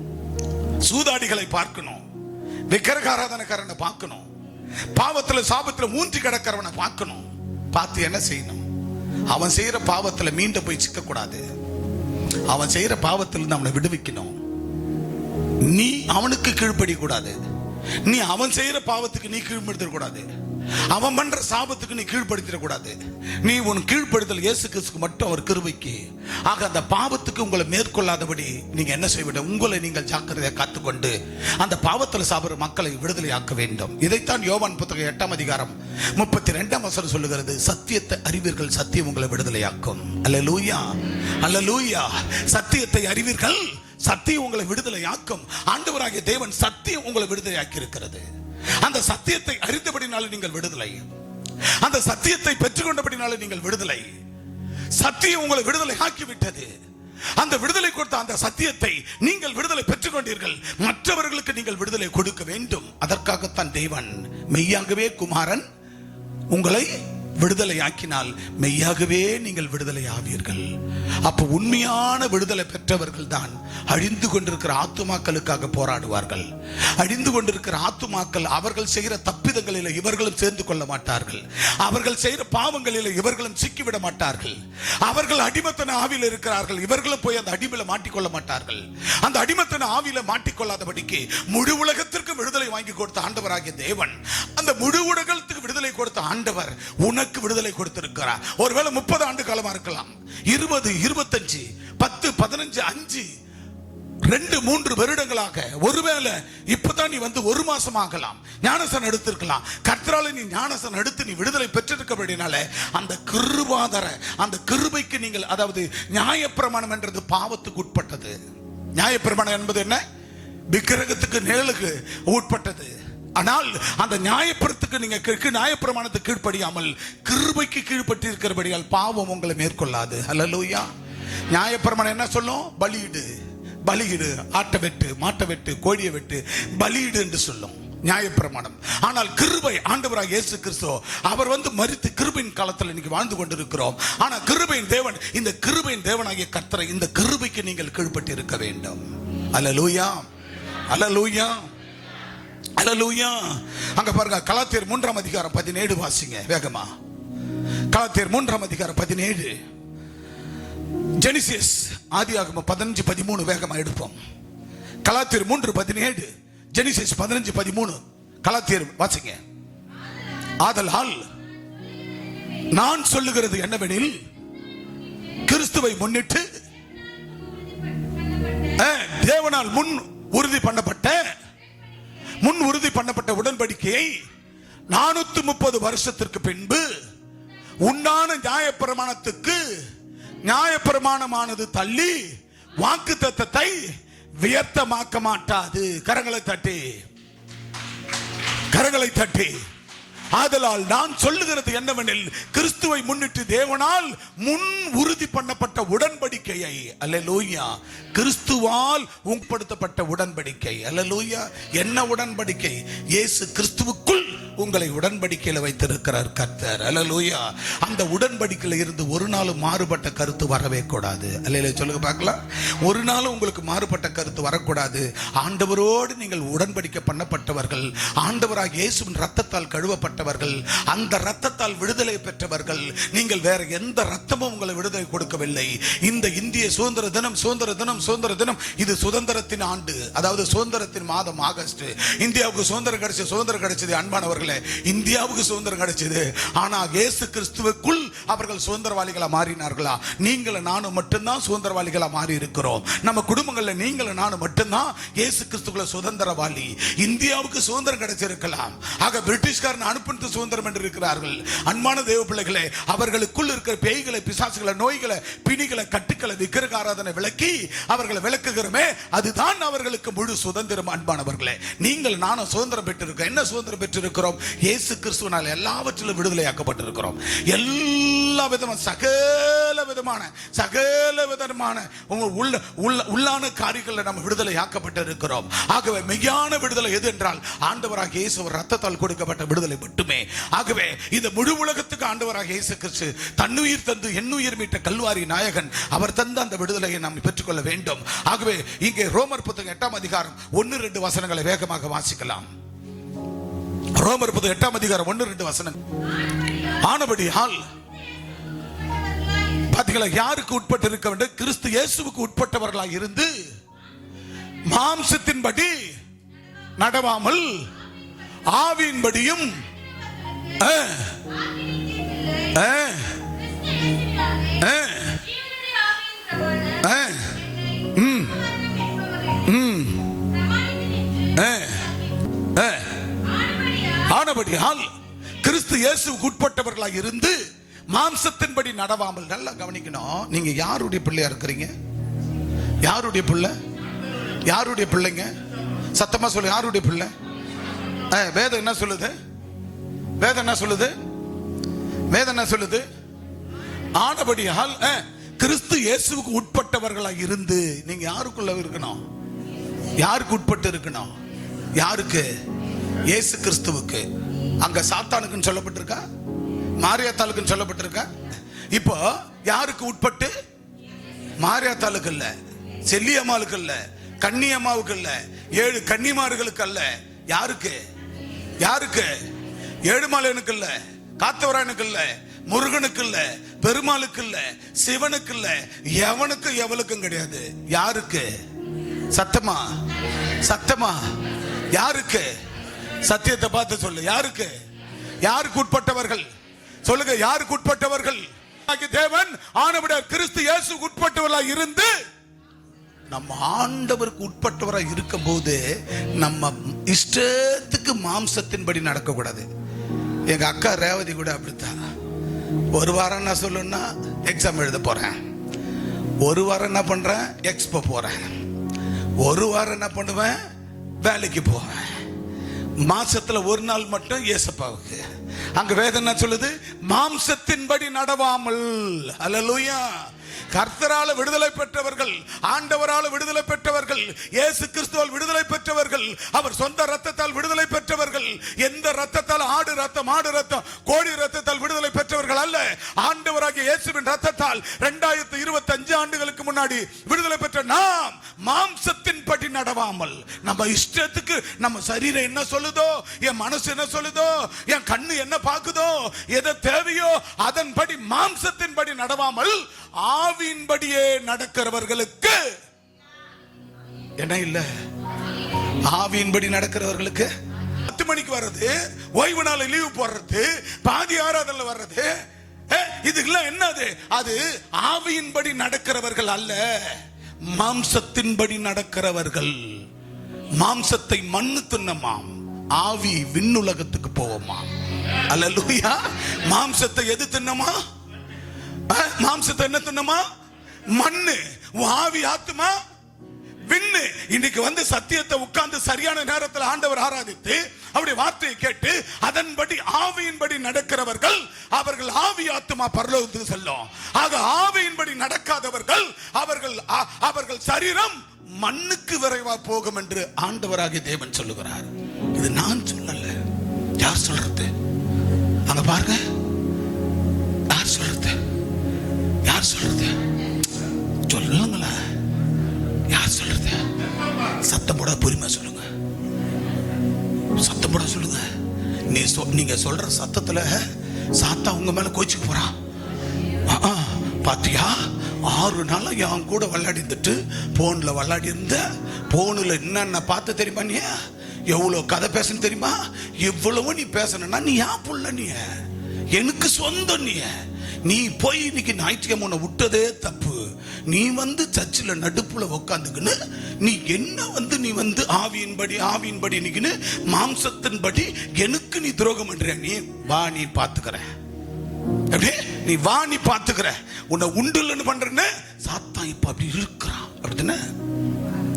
சூதாடிகளை பார்க்கணும், விக்கிரக ஆராதனைக்காரனை பார்க்கணும், பாவத்துல சாபத்துல மூஞ்சி கிடக்கிறவனை பார்க்கணும். பார்த்து என்ன செய்யணும்? அவன் செய்யற பாவத்துல மீண்டும் போய் சிக்க கூடாது. அவன் செய்யற பாவத்திலிருந்து அவனை விடுவிக்கணும். நீ அவனுக்கு கீழ்ப்படிய கூடாது. நீ அவன் செய்யற பாவத்துக்கு நீ கீழ்ப்படுத்த கூடாது. அவன் பண்ற சாபத்துக்கு நீ கீழ்ப்படுத்திட கூடாது. நீ உன் கீழ்ப்படுதல் இயேசு கிறிஸ்துக்கு மட்டும், அவர் கிருபைக்கு. ஆக அந்த பாவத்துக்கு உங்களை மேற்கொள்ளாதபடி நீங்க என்ன செய்ய வேண்டும்? உங்களை நீங்கள் ஜாக்கிரதையா காத்துக்கொண்டு அந்த பாவத்தில் சாப்பிடுற மக்களை விடுதலை ஆக்க வேண்டும். இதைத்தான் யோவான் புத்தகம் 8ஆம் அதிகாரம் 32ஆம் வசனம் சொல்லுகிறது. சத்தியத்தை அறிவீர்கள், சத்தியம் உங்களை விடுதலையாக்கும். அல்லேலூயா. அல்லேலூயா. சத்தியத்தை அறிவீர்கள், சத்தியம் உங்களை விடுதலையாக்கும். ஆண்டவராகிய தேவன் சத்தியம் உங்களை விடுதலையாக்கி இருக்கிறது. அந்த சத்தியத்தை அறிந்தபடினால நீங்கள் விடுதலை. அந்த சத்தியத்தை பெற்றுக்கொண்டபடினால நீங்கள் விடுதலை. சத்தியம் உங்களை விடுதலை ஆக்கிவிட்டது. அந்த விடுதலை கொடுத்த அந்த சத்தியத்தை நீங்கள் விடுதலை பெற்றுக்கொண்டீர்கள். மற்றவர்களுக்கு நீங்கள் விடுதலை கொடுக்க வேண்டும். அதற்காகத்தான் தேவன் மெய்யாகவே குமாரன் உங்களை விடுதலை ஆக்கினால் மெய்யாகவே நீங்கள் விடுதலை ஆவீர்கள். அப்ப உண்மையான விடுதலை பெற்றவர்கள் தான் அழிந்து கொண்டிருக்கிற ஆத்துமாக்களுக்காக போராடுவார்கள். அழிந்து கொண்டிருக்கிற ஆத்துமாக்கள் அவர்கள் செய்கிற தப்பிதங்களில் இவர்களும் சேர்ந்து கொள்ள மாட்டார்கள். அவர்கள் செய்கிற பாவங்களில் இவர்களும் சிக்கிவிட மாட்டார்கள். அவர்கள் அடிமத்தன ஆவியில் இருக்கிறார்கள், இவர்களும் போய் அந்த அடிமையில மாட்டிக்கொள்ள மாட்டார்கள். அந்த அடிமத்தன ஆவியில மாட்டிக்கொள்ளாதபடிக்கு முழு உலகத்திற்கு விடுதலை வாங்கி கொடுத்த ஆண்டவராகிய தேவன், அந்த முழு உலகத்துக்கு விடுதலை கொடுத்த ஆண்டவர் உனக்கு விடுதலை கொடுத்திருக்கிறார். ஒருவேளை 30 ஆண்டு காலமா இருக்கலாம், 20, 25, 10, 15, 5 2-3 வருடங்களாக, ஒருவேளை இப்பதான் நீ வந்து 1 மாசம் ஆகலாம் ஞானஸ்நானம் எடுத்திருக்கலாம். கர்த்தரால நீ ஞானஸ்நானம் எடுத்து நீ விடுதலை பெற்றிருக்கபடினால அந்த கிருபாதார அந்த கிருபைக்கு நீங்கள், அதாவது நியாயப்பிரமாணம் என்றது பாவத்துக்கு உட்பட்டது. நியாயப்பிரமாணம் என்பது என்ன? விக்கிரகத்துக்கு நிழலுக்கு உட்பட்டது. ஆனால் அந்த நியாயப்பிரத்துக்கு நீங்க நியாயப்பிரமாணத்துக்கு கீழ்ப்படியாமல் கிருபைக்கு கீழ்பட்டு இருக்கிறபடியால் பாவம் உங்களை மேற்கொள்ளாது. அல்லேலூயா. நியாயப்பிரமாணம் என்ன சொல்லும்? பலியிடு, பலியிடு, ஆட்டை வெட்டு, மாட்டை வெட்டு, கோழியை வெட்டு, பலியிடு என்று சொல்லும் நியாயப்பிரமாணம். ஆனால் கிருபை, ஆண்டவராக இயேசு கிறிஸ்து அவர் வந்து மரித்து கிருபையின் காலத்தில் இன்னைக்கு வாழ்ந்து கொண்டிருக்கிறோம். ஆனா கிருபையின் தேவன், இந்த கிருபையின் தேவனாகிய கர்த்தரை, இந்த கிருபைக்கு நீங்கள் கீழ்பட்டு இருக்க வேண்டும். அல்லேலூயா, அல்லேலூயா, அல்லேலூயா. அங்க பாருங்க, கலாத்தியர் 3ஆம் அதிகாரம் 17 வாசிங்க வேகமா. கலாத்தியர் 3ஆம் அதிகாரம் 17. ஜெனிசிஸ் ஆதியாகமம் 15-13 வேகமா எடுப்போம். கலாத்தியர் 3:17, ஜெனிசிஸ் 15:13. கலாத்தியர் வாசிங்க. ஆதலால் நான் சொல்லுகிறது என்னவெனில், கிறிஸ்துவை முன்னிட்டு தேவனால் முன் உறுதி பண்ணப்பட்ட உடன்படிக்கையை 430 வருஷத்திற்கு பின்பு உண்டான நியாயப்பிரமாணத்துக்கு நியாயப்பிரமாணமானது தள்ளி வாக்குத்தத்தத்தை வியர்த்தமாக்க மாட்டாது. கரங்களை தட்டி, கரங்களை தட்டி. ஆதலால் நான் சொல்லுகிறது என்னவெனில், கிறிஸ்துவை முன்னிட்டு தேவனால் முன் உறுதி பண்ணப்பட்ட உடன்படிக்கையை, அல்லேலூயா, கிறிஸ்துவால் உட்படுத்தப்பட்ட உடன்படிக்கை. அல்லேலூயா. என்ன உடன்படிக்கை? இயேசு கிறிஸ்துவுக்குள் உங்களை உடன்படிக்கையில வைத்திருக்கிறார் கர்த்தர். அல்லேலூயா. அந்த உடன்படிக்கையில இருந்து ஒரு நாளும் மாறுபட்ட கருத்து வரவே கூடாது. அல்லேலூயா சொல்லுங்க பார்க்கலாம். ஒரு நாளும் உங்களுக்கு மாறுபட்ட கருத்து வரக்கூடாது. ஆண்டவரோடு நீங்கள் உடன்படிக்கை பண்ணப்பட்டவர்கள், ஆண்டவராக இயேசுவின் ரத்தத்தால் கழுவப்பட்டவர்கள், அந்த ரத்தத்தால் விடுதலை பெற்றவர்கள். நீங்கள் வேற எந்த ரத்தமும் உங்களை விடுதலை கொடுக்கவில்லை. இந்த இந்திய சுதந்திர தினம், சுதந்திர தினம், சுதந்திர தினம், இது சுதந்திரத்தின் ஆண்டு, அதாவது சுதந்திரத்தின் மாதம் ஆகஸ்ட். இந்தியாவுக்கு சுதந்திரம் கிடைச்சது அன்பானவர்களே, இந்தியாவுக்கு சுதந்திரம் கிடைச்சது. ஆனா இயேசு கிறிஸ்துவுக்குள் அவர்கள் சுதந்திரவாளிகளா மாறினார்களா? நீங்களும் நானும் மட்டும்தான் சுதந்திரவாளிகளா மாறி இருக்கிறோம். நம்ம குடும்பங்கள்ல நீங்களும் நானும் மட்டும்தான் இயேசு கிறிஸ்துக்குள்ள சுதந்திரவாளி. இந்தியாவுக்கு சுதந்திரம் கிடைச்சிருக்கலாம், ஆக பிரிட்டிஷ்காரன் அனுப்பினது சுதந்திரம் என்று இருக்கிறார்கள். அன்பான தேவ பிள்ளைகளே, அவர்களுக்குள் இருக்கிற பேய்களை, பிசாசுகளை, நோய்களை, பிணிகளை, கட்டுக்களை, விக்கிரக ஆராதனை விலக்கி அவர்களை விளக்குகிறோமே, அதுதான் அவர்களுக்கு முழு சுதந்திரம். அன்பானவர்களே, நீங்கள் நானும் சுதந்திரம் பெற்றிருக்கிறோம். என்ன சுதந்திரம் பெற்றிருக்கிறோம்? இயேசு கிறிஸ்துவினால் எல்லாவற்றிலும் விடுதலையாக்கப்பட்டிருக்கிறோம். எல்லா விதமான சகல விதமான உள்ளான காரியங்களில் நம்ம விடுதலையாக்கப்பட்டிருக்கிறோம். ஆகவே மெய்யான விடுதலை எது என்றால், ஆண்டவராக இயேசு ரத்தத்தால் கொடுக்கப்பட்ட விடுதலை மட்டுமே. ஆகவே இந்த முழு உலகத்துக்கு ஆண்டவராக இயேசு கிறிஸ்து தன்னுயிர் தந்து என்னுயிர் மீட்ட கல்வாரி நாயகன், அவர் தந்த அந்த விடுதலையை நாம் பெற்றுக்கொள்ள வேண்டும். ஆகவே இங்கே ரோமர் புத்தகம் 8ஆம் அதிகாரம் 1-2 வசனங்களை வேகமாக வாசிக்கலாம். ரோமர் புத்தகம் 8ஆம் அதிகாரம் 1-2 வசனம். ஆனபடியால் பாத்தீங்களா, யாருக்கு உட்பட்டு இருக்க வேண்டும்? கிறிஸ்து இயேசுவுக்கு உட்பட்டவர்களாக இருந்து மாம்சத்தின்படி நடவாமல் ஆவியின்படியும் ஆனபடியால் கிறிஸ்து இயேசுவுக்கு உட்பட்டவர்களாக இருந்து மாம்சத்தின்படி நடவாமல். நல்லா கவனிக்கணும். நீங்க யாருடைய பிள்ளையா இருக்கிறீங்க? யாருடைய பிள்ளை? யாருடைய பிள்ளைங்க? சத்தமா சொல்லு, யாருடைய பிள்ளை? வேதம் என்ன சொல்லுது? வேதம் என்ன சொல்லுது? வேதம் என்ன சொல்லுது? ஆனபடியால் கிறிஸ்து இயேசுவுக்கு உட்பட்டவர்களாக இருந்து நீங்க யாருக்குள்ள இருக்கணும்? யாருக்கு உட்பட்டு இருக்கணும்? யாருக்கு? இயேசு கிறிஸ்துவுக்கு. அங்க சாத்தானுக்குன்னு சொல்லப்பட்டிருக்கா? மாரியாத்தாளுக்குன்னு சொல்லப்பட்டிருக்கா? இப்போ யாருக்கு உட்பட்டு? மாரியாத்தாளுக்கு இல்ல, செல்லியம்மாளுக்கு இல்ல, கன்னியம்மாவுக்கு இல்ல, 7 கன்னிமார்களுக்கு அல்ல. யாருக்கு? யாருக்கு? ஏழுமலையனுக்கு இல்ல, காத்தவராயனுக்கு இல்ல, முருகனுக்கு இல்ல, பெருமாளுக்கு இல்ல, சிவனுக்கு இல்ல, எவனுக்கும் எவளுக்கும் கிடையாது. யாருக்கு? சத்தமா, சத்தமா, யாருக்கு? சத்தியத்தை பார்த்து சொல்லு. யாருக்கு? யாருக்கு உட்பட்டவர்கள்? சொல்லுங்க, யாருக்கு உட்பட்டவர்கள்? தேவன் ஆனபடியால் கிறிஸ்து இயேசுவுக்கு உட்பட்டவர்களாக இருந்து நம்ம ஆண்டவருக்கு உட்பட்டவராக இருக்கும் போது நம்ம இஷ்டத்துக்கு மாம்சத்தின்படி நடக்கக்கூடாது. எங்க அக்கா ரேவதி கூட அப்படித்தான். ஒரு வாரம் என்ன சொல்லணும்னா எக்ஸாம் எழுத போறேன், ஒரு வாரம் என்ன பண்றேன் எக்ஸ்போ போறேன், ஒரு வாரம் என்ன பண்ணுவேன் வேலைக்கு போவேன், மாசத்துல ஒரு நாள் மட்டும் ஏசப்பாவுக்கு. அங்க வேதம் என்ன சொல்லுது? மாம்சத்தின்படி நடவாமல். அல்லேலூயா. கர்த்தரால விடுதலை பெற்றவர்கள், ஆண்டவரால விடுதலை பெற்றவர்கள், இயேசு கிறிஸ்துவால் விடுதலை பெற்றவர்கள், அவர் சொந்த ரத்தத்தால் விடுதலை பெற்றவர்கள். எந்த ரத்தத்தால்? ஆடு ரத்தம், மாடு ரத்தம், கோழி ரத்தத்தால் விடுதலை பெற்றவர்கள் அல்ல. ஆண்டவராகிய இயேசுவின் ரத்தத்தால் 2025 ஆண்டுகளுக்கு முன்னாடி விடுதலை பெற்ற நாம் மாம்சத்தின்படி நடவாமல், நம்ம இஷ்டத்துக்கு நம்ம சரீரம் என்ன சொல்லுதோ, என் மனசு என்ன சொல்லுதோ, என் கண்ணு என்ன பார்க்குதோ, எதை தேவையோ அதன்படி மாம்சத்தின்படி நடவாமல் ஆவியின்படியே நடக்கிறவர்களுக்கு என்ன இல்ல. ஆவியின்படி நடக்கிறவர்களுக்கு 10 மணிக்கு வர்றது, ஓய்வு நாள் லீவு போடுறது, பாதி ஆராதனைல வர்றது, இதுக்கெல்லாம் என்னது? அது ஆவியின்படி நடக்கிறவர்கள் அல்ல, மாம்சத்தின்படி நடக்கிறவர்கள். மாம்சத்தை மண்ணு தின்னமாம், ஆவி விண்ணுலகத்துக்கு போவோமா. அல்லேலூயா. மாம்சத்தை எது தின்னமா? மாம்சத்தை என்ன தின்னமா? மண்ணு. ஆவி ஆத்துமா விண்ணு. இன்னைக்கு வந்து சத்தியத்தை உட்கார்ந்து சரியான நேரத்தில் ஆண்டவர் ஆராதித்து அவருடைய வார்த்தையை கேட்டு அதன்படி ஆவியின்படி நடக்கிறவர்கள், அவர்கள் ஆவி ஆத்துமா பரலோகத்துக்கு செல்லும். ஆக ஆவியின்படி நடக்காதவர்கள், அவர்கள் சரீரம் மண்ணுக்கு விரைவா போகும் என்று ஆண்டவராகிய தேவன் சொல்லுகிறார். இது நான் சொல்லல. யார் சொல்றது? அங்க பாருங்க, யார் சொல்றது? யார் சொல்றது? சொல்லுங்களா? யார் சொல்றது? சத்தம் போட பொறுமையா சொல்லுங்க, சத்தம் போட சொல்லுங்க. நீங்க சொல்ற சத்தத்துல சாத்தா உங்க மேல கோச்சுக்கு போறான். பாத்தியா, 6 நாளா என் கூட விளையாடிட்டு போன்ல விளையாடி இருந்த, போன்ல என்னென்ன பார்த்து தெரியுமா? நீ எவ்வளவு கதை பேசணும் தெரியுமா? எவ்வளவு நீ பேசணும்னா நீ யா புள்ள, நீ எனக்கு சொந்தம். நீ போய் இன்னைக்கு ஞாயிற்றுக்கிழமை விட்டதே தப்பு. நீ வந்து சர்ச்சில் நடுப்புல உக்காந்துக்குன்னு நீ என்ன நீ ஆவியின்படி நிக்கின்னு மாம்சத்தின்படி எனக்கு நீ துரோகம் பண்ற. நீ வா, நீ பாத்துக்கிற, நீ வா, நீ பாத்துக்கிற. உன்னை உண்டுலன்னு பண்றேன்னு சாத்தான் இப்ப அப்படி இருக்கிறான். அப்படித்தானே?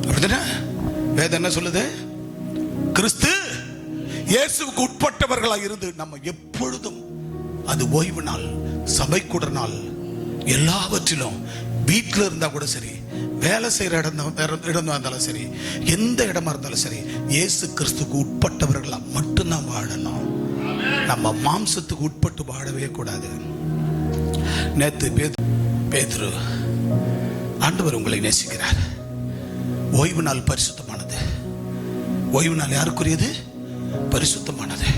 அப்படித்தானே? வேதம் என்ன சொல்லுது? கிறிஸ்து இயேசுவுக்கு உட்பட்டவர்களாக இருந்து நம்ம எப்பொழுதும், அது ஓய்வு நாள், சபை கூட நாள், எல்லாவற்றிலும், வீட்டில் இருந்தா கூட சரி, வேலை செய்யற இடம் இருந்தாலும் சரி, எந்த இடமா இருந்தாலும் சரி, இயேசு கிறிஸ்துக்கு உட்பட்டவர்களா மட்டும்தான் வாழணும். நம்ம மாம்சத்துக்கு உட்பட்டு வாழவே கூடாது. நேத்து பேதுரு, ஆண்டவர் உங்களை நேசிக்கிறார். ஓய்வு நாள் பரிசுத்தமானது. ஓய்வு நாள் யாருக்குரியது? பரிசுத்தமானது.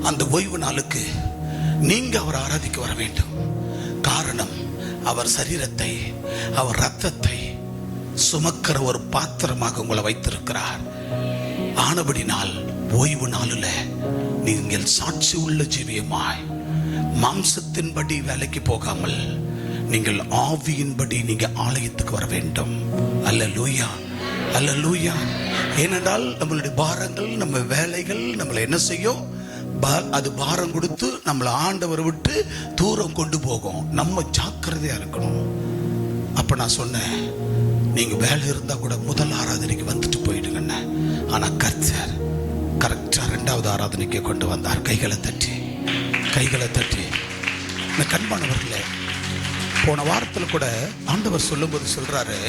அந்த ஓய்வு நாளுக்கு நீங்க அவர் ஆராதிக்க வர வேண்டும். காரணம், அவர் சரீரத்தை, அவர் ரத்தத்தை சுமக்கிற ஒரு பாத்திரமாக உங்களை வைத்திருக்கிறார். ஆனபடினால் ஓய்வு நாளில் நீங்கள் சாட்சி உள்ள ஜீவியமாய், மாம்சத்தின்படி வேலைக்கு போகாமல் நீங்கள் ஆவியின்படி நீங்க ஆலயத்துக்கு வர வேண்டும். அல்லேலூயா, அல்லேலூயா. ஏனென்றால் நம்மளுடைய பாரங்கள், நம்ம வேலைகள் நம்மளை என்ன செய்யும்? அது பாரம் கொடுத்து நம்மளை ஆண்டவரை விட்டு தூரம் கொண்டு போகும். நம்ம ஜாக்கிரதையா இருக்கணும். அப்ப நான் சொன்னேன், நீங்க வேலை இருந்தா கூட முதல் ஆராதனைக்கு வந்துட்டு போயிடுங்க. ஆனா கர்த்தர் கரெக்டா 2வது ஆராதனைக்கு கொண்டு வந்தார். கைகளை தட்டி, கைகளை தட்டி. கண்பானவர்களே, போன வாரத்தில் கூட ஆண்டவர் சொல்லும்போது சொல்றாரு,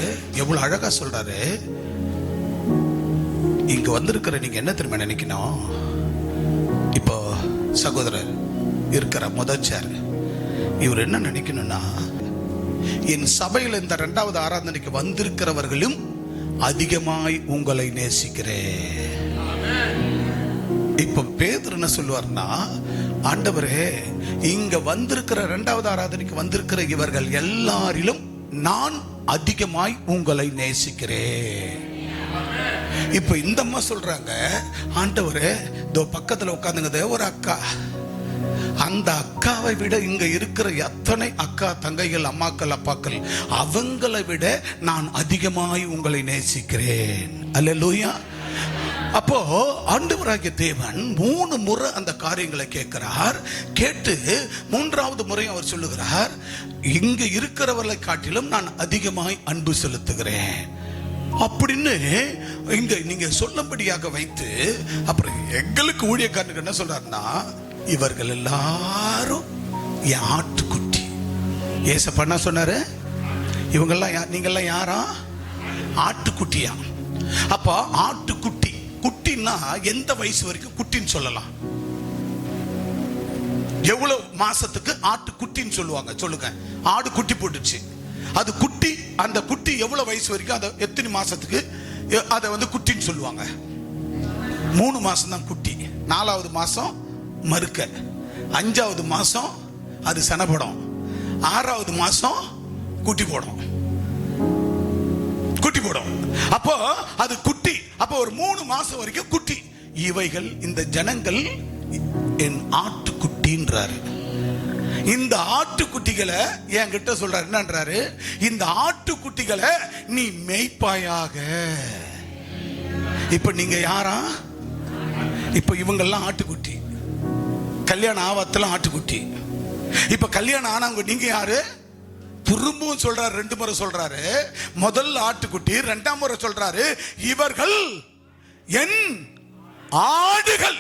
எவ்வளவு அழகா சொல்றாரு. இங்க வந்திருக்கிற நீங்க என்ன தெரியுமா நினைக்கணும்? இப்போ சகோதரர் இருக்கிற முதல் இவர் என்ன நினைக்கணும்னா, என் சபையில் இந்த 2வது ஆராதனைக்கு வந்திருக்கிறவர்களும் அதிகமாய் உங்களை நேசிக்கிறேன். இப்ப பேதுரு என்ன சொல்லுவார்னா, ஆண்டவரே, இங்க வந்திருக்கிற 2வது ஆராதனைக்கு வந்திருக்கிற இவர்கள் எல்லாரிலும் நான் அதிகமாய் உங்களை நேசிக்கிறேன். இப்ப இந்த அம்மா சொல்றாங்க, ஆண்டவரே, இதோ பக்கத்துல உட்காந்துங்க ஒரு அக்கா, அந்த அக்காவை விட இங்க இருக்கிற எத்தனை அக்கா தங்கைகள், அம்மாக்கள், அப்பாக்கள், அவங்களை விட நான் அதிகமாய் உங்களை நேசிக்கிறேன். அல்லேலூயா. அப்போ ஆண்டவராகிய தேவன் 3 முறை அந்த காரியங்களை கேட்கிறார். கேட்டு 3வது முறை அவர் சொல்லுகிறார், இங்க இருக்கிறவர்களை காட்டிலும் நான் அதிகமாய் அன்பு செலுத்துகிறேன் அப்படின்னு இங்க நீங்க சொல்லும்படியாக வைத்து, அப்புறம் எங்களுக்கு ஊழியக்காரனுக்கு என்ன சொல்றாருன்னா, இவர்கள் எல்லாரும் என் ஆட்டுக்குட்டி. ஏசப்பா என்ன சொன்னாரு? இவங்கெல்லாம் நீங்கெல்லாம் யாரா? ஆட்டுக்குட்டியா. அப்ப ஆட்டுக்குட்டி, குட்டின்னா எந்த வயசு வரைக்கும் குட்டின்னு சொல்லலாம்? எவ்வளவு மாசத்துக்கு ஆட்டுக்குட்டின்னு சொல்லுவாங்க? சொல்லுங்க. ஆடு குட்டி போட்டுச்சு, அது குட்டி. அந்த குட்டி எவ்வளவு வயசு வரைக்கும், அதை எத்தனை மாசத்துக்கு அதை வந்து குட்டின்னு சொல்லுவாங்க? 3 மாசம் தான் குட்டி. 4வது மாசம் மறுக்க, 5வது மாசம் அது சனப்படும், 6வது மாசம் குட்டி போடும். அப்போ அது குட்டி. அப்போ ஒரு 3 மாசம் வரைக்கும் குட்டி. இவைகள், இந்த ஜனங்கள் என் ஆட்டுக்குட்டின்றாரு. இந்த ஆட்டுக்குட்டிகளை என்கிட்ட சொல்றாரு. என்னன்றாரு? இந்த ஆட்டுக்குட்டிகளை நீ மேய்ப்பாயாக. இப்ப நீங்க யாரா? இப்ப இவங்கெல்லாம் ஆட்டுக்குட்டி. கல்யாணம் ஆவத்தெல்லாம் ஆட்டுக்குட்டி. இப்ப கல்யாணம் ஆனவங்க நீங்க யாரு? திரும்பவும் சொல்றாரு, 2 முறை சொல்றாரு. முதல் ஆட்டுக்குட்டி, 2ஆம் முறை சொல்றாரு, இவர்கள் என் ஆடுகள்,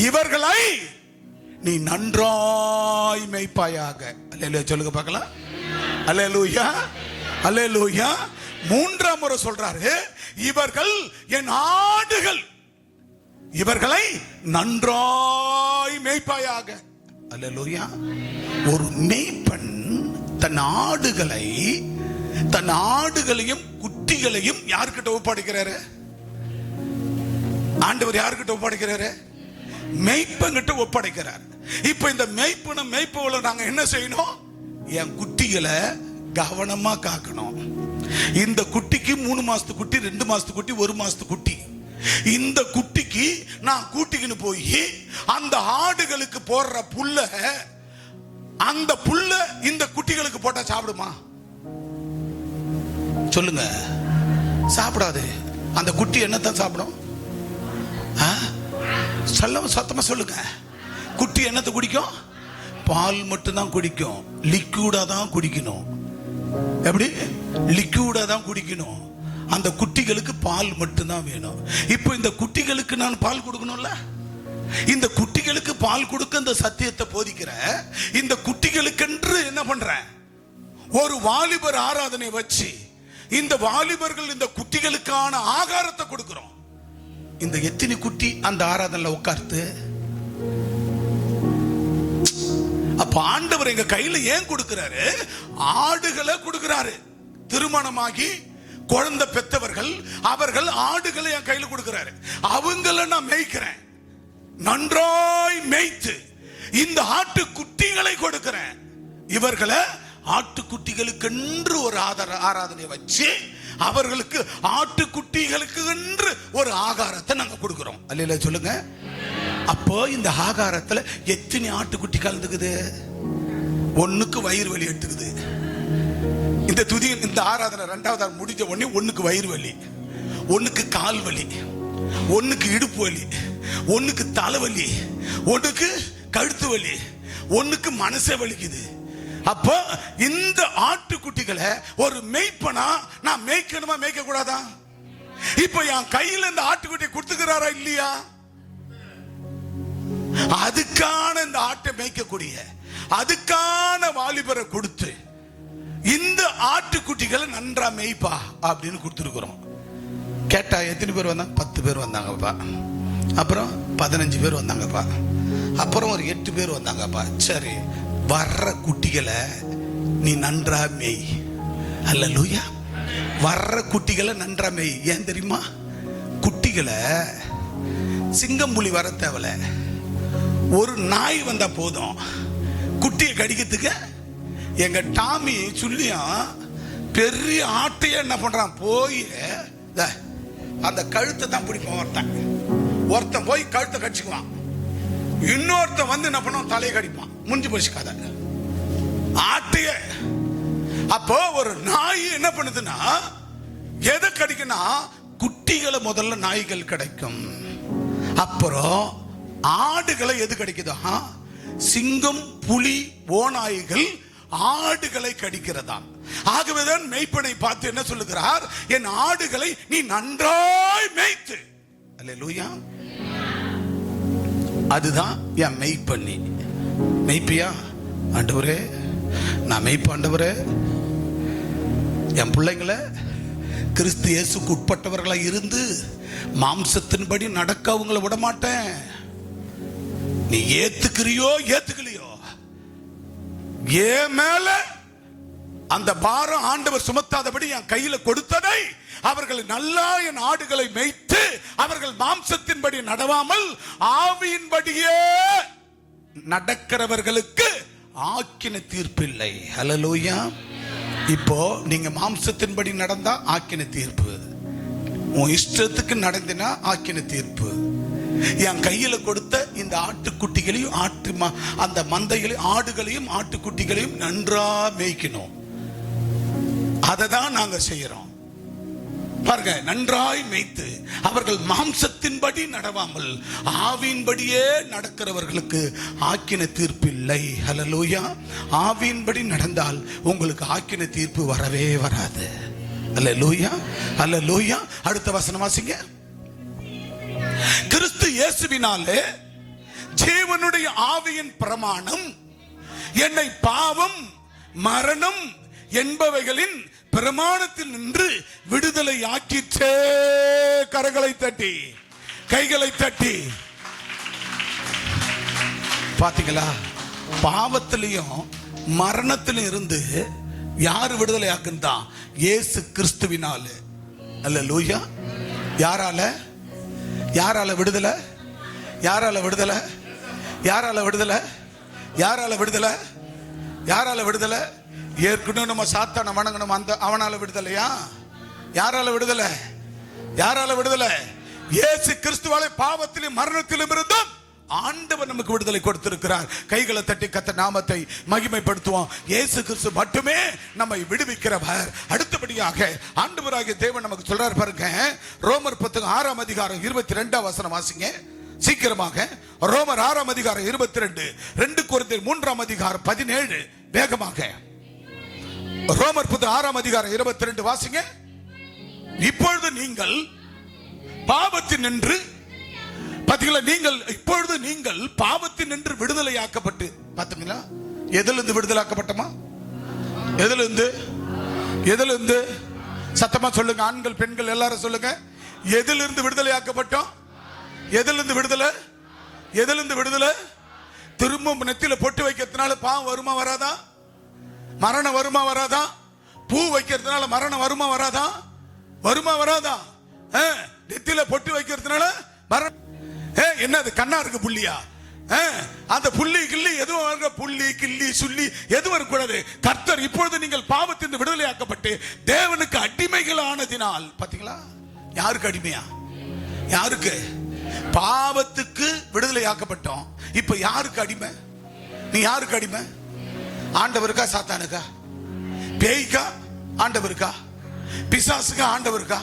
இவர்களை நீ நன்றாய் மேய்ப்பாயாக. அல்லேலூயா சொல்லுங்க பார்க்கலாம். அல்லேலூயா, அல்லேலூயா. 3ஆம் முறை சொல்றாரு, இவர்கள் என் ஆடுகள், இவர்களை நன்றாய் மேய்ப்பாயாக. அல்லேலூயா. ஒரு மேய்ப்பன் தன் ஆடுகளையும் குட்டிகளையும் யார்கிட்ட ஒப்படைக்கிறாரு? ஆண்டவர் யார்கிட்ட ஒப்படைக்கிறாரு? மேய்ப்பங்கிட்ட ஒப்படைக்கிறார். இப்ப இந்த மேய்ப்பவளை நாங்க என்ன செய்யணும்? என் குட்டிகளை கவனமா காக்கணும். இந்த குட்டிக்கு 3 மாசத்து குட்டி, 2 மாசத்து குட்டி, 1 மாசத்து குட்டி. இந்த குட்டிக்கு நான் கூட்டிக்கின்னு போய் அந்த ஆடுகளுக்கு போடுற புல்ல, அந்த புல்ல இந்த குட்டிகளுக்கு போட்டா சாப்பிடுமா? சொல்லுங்க. சாப்பிடாது. அந்த குட்டி என்னத்தான் சாப்பிடும்? சத்தமா சொல்லுங்க. குட்டி என்னத்தை குடிக்கும்? பால் மட்டும் தான் குடிக்கும். லிக்விடா தான் குடிக்கணும். எப்படி? லிக்விடா தான் குடிக்கணும். அந்த குட்டிகளுக்கு பால் மட்டும்தான் வேணும். இப்போ இந்த குட்டிகளுக்கு நான் பால் கொடுக்கணும்ல. இந்த குட்டிகளுக்கு பால் கொடுக்க இந்த சத்தியத்தை போதிக்கிற இந்த குட்டிகளுக்கென்று என்ன பண்றேன்? ஒரு வாலிபர் ஆராதனை வச்சு இந்த வாலிபர்கள் இந்த குட்டிகளுக்கான ஆகாரத்தை கொடுக்கிறோம். இந்த எத்தனை குட்டி அந்த ஆராதனையில உட்கார்த்து? அப்ப ஆண்டவர் எங்க கையில ஏன் கொடுக்கிறாரு? ஆடுகளை கொடுக்கிறாரு. திருமணமாகி குழந்தை பெற்றவர்கள், அவர்கள் ஆடுகளை என் கையில கொடுக்கிறாரு. அவங்கள நான் மேய்க்கிறேன். நன்றாய் மேய்த்து இந்த ஆட்டு குட்டிகளை கொடுக்கிறேன். இவர்களை ஆட்டுக்குட்டிகளுக்கு என்று ஒரு ஆராதனை வச்சு அவர்களுக்கு ஆட்டுக்குட்டிகளுக்கு என்று ஒரு ஆகாரத்தை நாங்க கொடுக்கிறோம். அல்லேலூயா சொல்லுங்க. அப்போ இந்த ஆகாரத்துல எத்தனை ஆட்டுக்குட்டி கலந்துக்குது? 1க்கு வயிறு வலி எடுத்துக்குது. இந்த துதி, இந்த ஆராதனை 2வது முடிஞ்ச உடனே 1க்கு வயிறு வலி, 1க்கு கால் வலி, 1க்கு இடுப்பு வலி, 1க்கு தலைவலி, 1க்கு கழுத்து வலி, 1க்கு மனசே வலிக்குது. அப்போ இந்த ஆட்டுக்குட்டிகளை ஒரு மேய்ப்பனா நான் மேய்க்கணுமா, மேய்க்க கூடாதா? இப்ப என் கையில இந்த ஆட்டுக்குட்டி கொடுத்துக்கிறாரா இல்லையா? அதுக்கான இந்த ஆட்டை மேய்க்கக்கூடிய அதுக்கான வாலிபரை கொடுத்து இந்த ஆட்டுக்குட்டிகளை நன்றா மேய்ப்பா அப்படின்னு கொடுத்துருக்கிறோம். கேட்டா எத்தனை பேர் வந்தாங்க? 10 பேர் வந்தாங்கப்பா. அப்புறம் 15 பேர் வந்தாங்கப்பா. அப்புறம் ஒரு 8 பேர் வந்தாங்கப்பா. சரி, வர்ற குட்டிகளை நீ நன்றா மேய். அல்லேலூயா. வர்ற குட்டிகளை நன்றா மேய். ஏன் தெரியுமா? குட்டிகளை சிங்கம் புலி வர தேவல, ஒரு நாய் வந்தா போதும் குட்டியை கடிக்கிறதுக்கு. எங்க டாமி சொல்லியும் பெரிய ஆட்டைய என்ன பண்றான்? போய் அந்த கழுத்தை தான் பிடிப்பான். ஒருத்தன் போய் கழுத்தை கடிச்சுக்குவான். இன்னொருத்த வந்து என்ன பண்ணுவோம், தலையை கடிப்பான், முடிஞ்சு போச்சு கதை. ஆட்டைய அப்போ ஒரு நாய் என்ன பண்ணுதுன்னா எதை கடிக்குன்னா குட்டிகளை முதல்ல நாய்கள் கிடைக்கும், அப்புறம் ஆடுகளை எது கிடைக்குதா, சிங்கம் புலி ஓநாய்கள் ஆடுகளை கடிக்கிறதா. ஆகவேதான் மேய்ப்பனை பார்த்து என்ன சொல்லுகிறார், என் ஆடுகளை நீ நன்றாய் மேய்த்து. அல்லேலூயா. அதுதான் என் மெய்ப்பண்ணி. மெய்ப்பியா ஆண்டவரே, நான் மெய்ப்ப ஆண்டவரே, என் பிள்ளைங்களை கிறிஸ்து இயேசுக்கு உட்பட்டவர்களா இருந்து மாம்சத்தின்படி நடக்க அவங்களை விட மாட்டேன். நீ ஏத்துக்கிறியோ ஏத்துக்கலையோ, ஏன் மேல அந்த பாரம் ஆண்டவர் சுமத்தாதபடி என் கையில கொடுத்ததை அவர்கள் நல்லா என் ஆடுகளை மேய்த்து அவர்கள் மாம்சத்தின்படி நடவாமல் ஆவியின்படியே நடக்கிறவர்களுக்கு ஆக்கின தீர்ப்பில்லை. ஹல்லேலூயா. இப்போ நீங்க மாம்சத்தின்படி நடந்தா ஆக்கின தீர்ப்பு, உன் இஷ்டத்துக்கு நடந்தினா ஆக்கின தீர்ப்பு. என் கையில கொடுத்த இந்த ஆட்டுக்குட்டிகளையும் அந்த மந்தைகளையும் ஆடுகளையும் ஆட்டுக்குட்டிகளையும் நன்றா மேய்க்கணும். அதை தான் நாங்க செய்யறோம். பாருங்க, நன்றாய் மேய்த்து அவர்கள் மாம்சத்தின்படி நடவாமல் ஆவியின்படியே நடக்கிறவர்களுக்கு ஆக்கின தீர்ப்பு இல்லை. ஹல்லேலூயா. ஆவியின்படி நடந்தால் உங்களுக்கு ஆக்கின தீர்ப்பு வரவே வராது. அல்லேலூயா, அல்லேலூயா. அடுத்த வசனம் வாசிங்க. கிறிஸ்து இயேசுவினாலே ஜீவனுடைய ஆவியின் பிரமாணம் என்னை பாவம் மரணம் என்பவைகளின் பிரமாணத்தில் நின்று விடுதலை ஆக்கிற்றே. கரங்களை தட்டி கைகளை தட்டி பாத்தீங்களா? பாவத்திலையும் மரணத்திலும் இருந்து யாரு விடுதலை ஆக்குந்தா? இயேசு கிறிஸ்துவினால. அல்லேலூயா. யாரால? யாரால விடுதலை? யாரால விடுதலை? யாரால விடுதலை? யாரால விடுதலை? யாரால விடுதலை? ஏற்கனவே நம்ம சாத்தான வணங்கணும், அந்த அவனால விடுதலையா? யாரால விடுதலை? யாரால விடுதலை? இயேசு கிறிஸ்துவாலே பாவத்திலும் மரணத்திலும் இருந்தும் ஆண்டவர் நமக்கு விடுதலை கொடுத்திருக்கிறார். கைகளை தட்டி கர்த்தர் நாமத்தை மகிமைப்படுத்துவோம். இயேசு கிறிஸ்து மட்டுமே நம்மை விடுவிக்கிறவர். அடுத்தபடியாக ஆண்டவராகிய தேவன் நமக்கு சொல்றார் பாருங்க. ரோமர் புத்தகம் 6ஆம் அதிகாரம் 22ஆம் வசனம் வாசிங்க சீக்கிரமாக. ரோமர் 6ஆம் அதிகாரம் 22, 2 கொரிந்தியர் 3ஆம் அதிகாரம் 17 வேகமாக. ரோமர் புத்தகம் 6ஆம் அதிகாரம் 22 வாசிங்க. இப்பொழுது நீங்கள் பாவத்தின் நின்று பாத்தீங்களா? நீங்கள் இப்பொழுது நீங்கள் பாவத்தின் நின்று விடுதலையாக்கப்பட்டு, பாத்தீங்களா? எதிலிருந்து விடுதலையாக்கப்பட்டமா? எதிலிருந்து? எதிலிருந்து? சத்தமா சொல்லுங்க, ஆண்கள் பெண்கள் எல்லாரும் சொல்லுங்க. எதிலிருந்து விடுதலையாக்கப்பட்டோம்? எதிலிருந்து விடுதலை? எதிலிருந்து விடுதலை? திரும்ப நெத்தியில பொட்டு வைக்கிறதுனால பாவம் வருமா வராதா? மரணம் வருமா வராதா? பூ வைக்கிறதுனால மரணம் வருமா வராதா? வருமா வராதா? நெத்தியில பொட்டு வைக்கிறதுனால மரணம். என்னது கண்ணாருக்கு புள்ளியா? அந்த புள்ளி கிள்ளி எதுவும் புள்ளி கிள்ளி சுள்ளி எதுவும் இருக்கக்கூடாது. கர்த்தர் இப்பொழுது நீங்கள் பாவத்தின் விடுதலையாக்கப்பட்டு தேவனுக்கு அடிமைகள் ஆனதினால். பாத்தீங்களா? யாருக்கு அடிமையா? யாருக்கு? பாவத்துக்கு விடுதலையாக்கப்பட்டோம். இப்ப யாருக்கு அடிமை? நீ யாருக்கு அடிமை? ஆண்டவருக்கா சாத்தானுக்கா? பேய்க்கா? ஆண்டவருக்கா? பிசாசுக்கா? ஆண்டவருக்கா?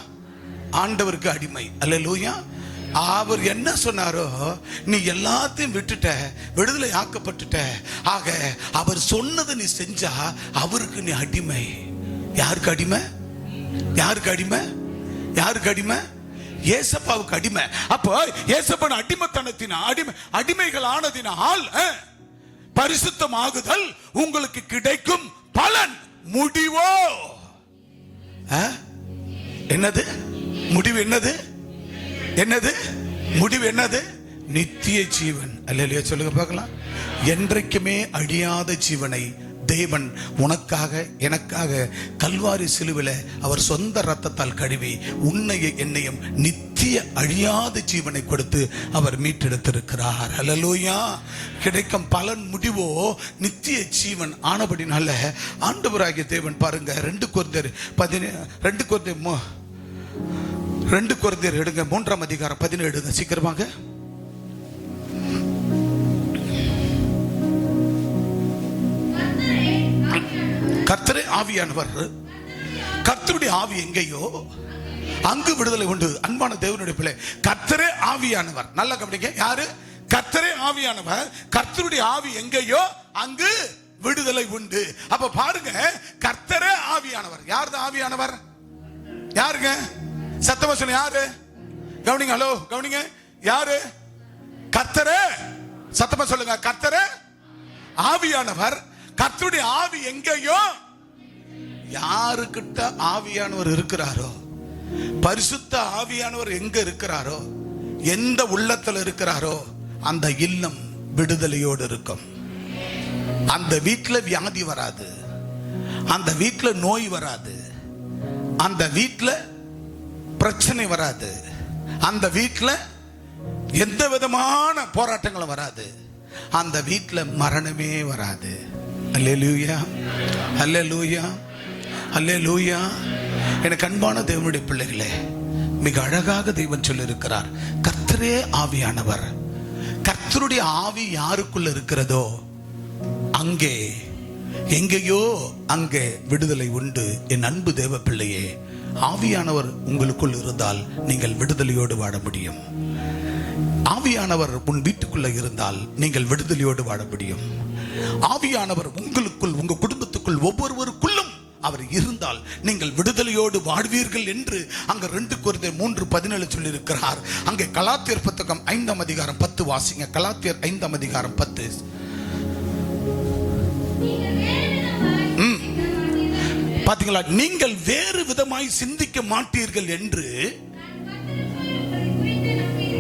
ஆண்டவருக்கு அடிமை. அல்லேலூயா. அவர் என்ன சொன்னாரோ நீ எல்லாத்தையும் விட்டுட்ட, விடுதலை ஆக்கப்பட்டுட்ட. ஆக அவர் சொன்னதை நீ செஞ்சா அவருக்கு நீ அடிமை. யாருக்கு அடிமை? யாருக்கு அடிமை? யாருக்கு அடிமை? ஏசப்பாவுக்கு அடிமை. அப்போ ஏசப்பன் அடிமைத்தனத்தினா அடிமைகள் ஆனதினால் பரிசுத்தமாகுதல் உங்களுக்கு கிடைக்கும் பலன் முடிவோ என்னது? முடிவு என்னது? என்னது முடிவு? என்னது? நித்திய ஜீவன். அல்லேலூயா சொல்லுங்க பார்க்கலாம். என்றைக்குமே அழியாத ஜீவனை தேவன் உனக்காக எனக்காக கல்வாரி சிலுவில அவர் சொந்த ரத்தத்தால் கழுவி உன்னையும் என்னையும் நித்திய அழியாத ஜீவனை கொடுத்து அவர் மீட்டெடுத்திருக்கிறார். அல்லேலூயா. கிடைக்கும் பலன் முடிவோ நித்திய ஜீவன் ஆனபடினால ஆண்டவராகிய தேவன் பாருங்க. 2 கொரிந்தியர் எடுங்க 3ஆம் அதிகாரம் 17 சீக்கிரமாக. கர்த்தரே ஆவியானவர். கர்த்தருடைய ஆவி எங்கேயோ அங்கு விடுதலை உண்டு. அன்பான தேவனுடைய பிள்ளை, கர்த்தரே ஆவியானவர். நல்ல கவனிங்க, யாரு? கர்த்தரே ஆவியானவர். கர்த்தருடைய ஆவி எங்கேயோ அங்கு விடுதலை உண்டு. அப்ப பாருங்க, கர்த்தரே ஆவியானவர். யாருதான் ஆவியானவர்? யாருங்க? சத்தமா சொல்லுங்க, யாரு? கவனிங்க, ஹலோ கவனிங்க, யாரு? கர்த்தரே. சத்தமா சொல்லுங்க, கர்த்தரே ஆவியானவர். கர்த்தருடைய ஆவி எங்கேயோ, யாருக்கிட்ட ஆவியானவர் இருக்கிறாரோ, பரிசுத்த ஆவியானவர் எங்க இருக்கிறாரோ, எந்த உள்ளத்துல இருக்கிறாரோ, அந்த இல்லம் விடுதலையோடு இருக்கும். அந்த வீட்டில் வியாதி வராது, அந்த வீட்டில் நோய் வராது, அந்த வீட்டில் பிரச்சனை வராது, அந்த வீட்டில் எந்த விதமான போராட்டங்களும் வராது, அந்த வீட்டில் மரணமே வராது. அல்லேலூயா, அல்லேலூயா, அல்லேலூயா. எனக்கு அன்பான தேவனுடைய பிள்ளைகளே, மிக அழகாக தேவன் சொல்லியிருக்கிறார், கர்த்தரே ஆவியானவர். கர்த்தருடைய ஆவி யாருக்குள்ள இருக்கிறதோ அங்கே எங்கேயோ அங்கே விடுதலை உண்டு. என் அன்பு தேவ பிள்ளையே, ஆவியானவர் உங்களுக்குள் இருந்தால் நீங்கள் விடுதலையோடு வாழ முடியும். ஆவியானவர் உன் வீட்டுக்குள்ள இருந்தால் நீங்கள் விடுதலையோடு வாழ முடியும். ஆவியானவர் உங்களுக்குள், உங்க குடும்பத்துக்குள், ஒவ்வொருவருக்குள்ளும் அவர் இருந்தால் நீங்கள் விடுதலையோடு வாழ்வீர்கள் என்று அங்க 2 கொரிந்தியர் 3:17 சொல்லி இருக்கிறார். அங்கே கலாத்தியர் புத்தகம் 5ஆம் அதிகாரம் 10 வாசிங்க. கலாத்தியர் 5ஆம் அதிகாரம் 10. பாத்தீங்களா? நீங்கள் வேறு விதமாய் சிந்திக்க மாட்டீர்கள் என்று.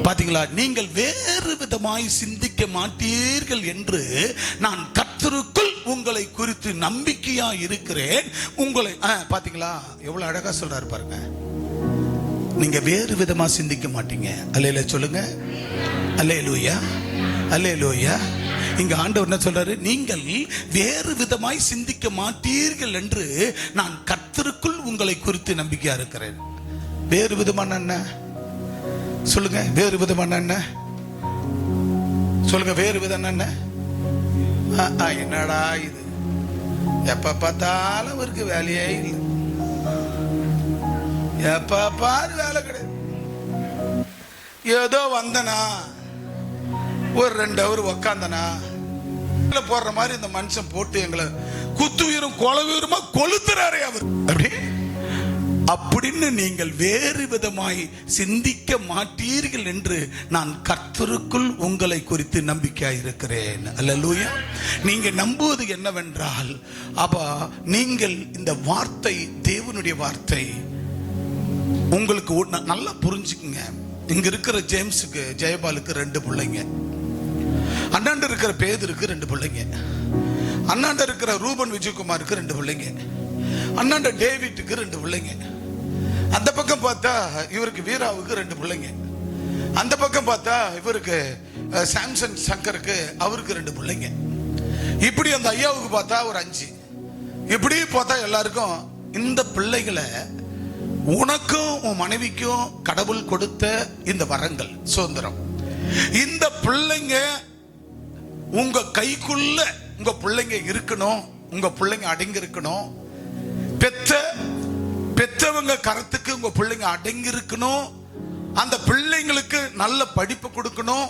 பாத்தீங்களா? நீங்கள் வேறு விதமாய் சிந்திக்க மாட்டீர்கள் என்று நான் கர்த்தருக்குள் உங்களை குறித்து நம்பிக்கையா இருக்கிறேன். உங்களை பாத்தீங்களா எவ்வளவு அழகா சொல்றாரு பாருங்க. நீங்க வேறு விதமா சிந்திக்க மாட்டீங்க. அல்லேலூயா சொல்லுங்க, அல்லேலூயா, அல்லேலூயா. இங்க ஆண்டவர் என்ன சொல்றாரு? நீங்கள் வேறு விதமாய் சிந்திக்க மாட்டீர்கள் என்று நான் கர்த்தருக்குள் உங்களை குறித்து நம்பிக்கையா இருக்கிறேன். வேறு விதமான என்ன சொல்லுங்க? வேறு விதமான என்ன சொல்லுங்க? வேறு விதம் என்ன? என்னடா இது, எப்ப பார்த்தாலும் அவருக்கு வேலையே இல்லை, எப்ப பாரு வேலை கிடையாது. ஏதோ வந்தனா ஒரு 2 hour உக்காந்தனா போடுற மாதிரி இந்த மனுஷன் போட்டு எங்களை குத்துயிரும் கொலவீரமா கொளுத்துறாரே அவர் அப்படி அப்படின்னு நீங்கள் வேறு விதமாய் சிந்திக்க மாட்டீர்கள் என்று நான் கர்த்தருக்குள் உங்களை குறித்து நம்பிக்கையாய் இருக்கிறேன். அல்லேலூயா. நீங்க நம்புவது என்னவென்றால், அப்ப நீங்கள் இந்த வார்த்தை தேவனுடைய வார்த்தை உங்களுக்கு நல்லா புரிஞ்சுக்குங்க. இங்க இருக்கிற ஜேம்ஸுக்கு, ஜெயபாலுக்கு 2 பிள்ளைங்க. அண்ணாண்ட இருக்கிற பேதருக்கு 2 பிள்ளைங்க. அண்ணாண்ட இருக்கிற ரூபன் விஜயகுமாருக்கு 2 பிள்ளைங்க. அண்ணாண்ட டேவிட்டுக்கு 2 பிள்ளைங்க. அந்த பக்கம் பார்த்தா இவருக்கு வீராவுக்கு 2 பிள்ளைங்க. அந்த பக்கம் பார்த்தா இவருக்கு சாம்சன் சங்கருக்கு அவருக்கு 2 பிள்ளைங்க. இப்படி அந்த ஐயாவுக்கு பார்த்தா ஒரு 5. இப்படி பார்த்தா எல்லாருக்கும் இந்த பிள்ளைகளை உனக்கும் உன் மனைவிக்கும் கடவுள் கொடுத்த இந்த வரங்கள் சுதந்திரம். இந்த பிள்ளைங்க உங்க கைக்குள்ள உங்க பிள்ளைங்க இருக்கணும், உங்க பிள்ளைங்க அடங்கி இருக்கணும். பெற்றவங்க கரத்துக்கு உங்க பிள்ளைங்க அடங்கி இருக்கணும். அந்த பிள்ளைங்களுக்கு நல்ல படிப்பு கொடுக்கணும்,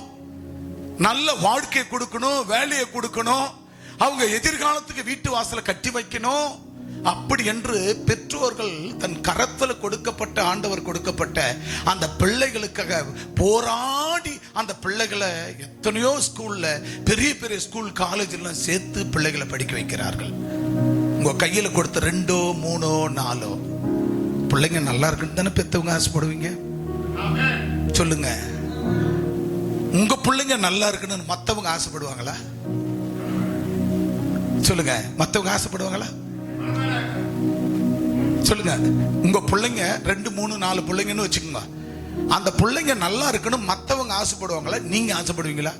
நல்ல வாழ்க்கை கொடுக்கணும், வேலையை கொடுக்கணும், அவங்க எதிர்காலத்துக்கு வீட்டு வாசலை கட்டி வைக்கணும். அப்படி என்று பெற்றோர்கள் தன் கரத்தில் கொடுக்கப்பட்ட, ஆண்டவர் கொடுக்கப்பட்ட அந்த பிள்ளைகளுக்காக போராடி அந்த பிள்ளைகளை எத்தனையோ ஸ்கூல்ல, பெரிய பெரிய ஸ்கூல், காலேஜ்ல சேர்த்து பிள்ளைகளை படிக்க வைக்கிறார்கள். உங்க கையில கொடுத்த 2 3 4 பிள்ளைங்க நல்லா இருக்குன்னு தானே பெற்றவங்க ஆசைப்படுவீங்க? சொல்லுங்க. உங்க பிள்ளைங்க நல்லா இருக்குன்னு மத்தவங்க ஆசைப்படுவாங்களா? சொல்லுங்க. மத்தவங்க ஆசைப்படுவாங்களா? சொல்லுங்க. உங்க பிள்ளைங்க 2 3 4 பிள்ளைங்கன்னு வச்சுக்கோங்க. அந்த பிள்ளைங்க நல்லா இருக்கணும் மத்தவங்க ஆசைப்படுவாங்களா? நீங்க ஆசைப்படுவீங்களா?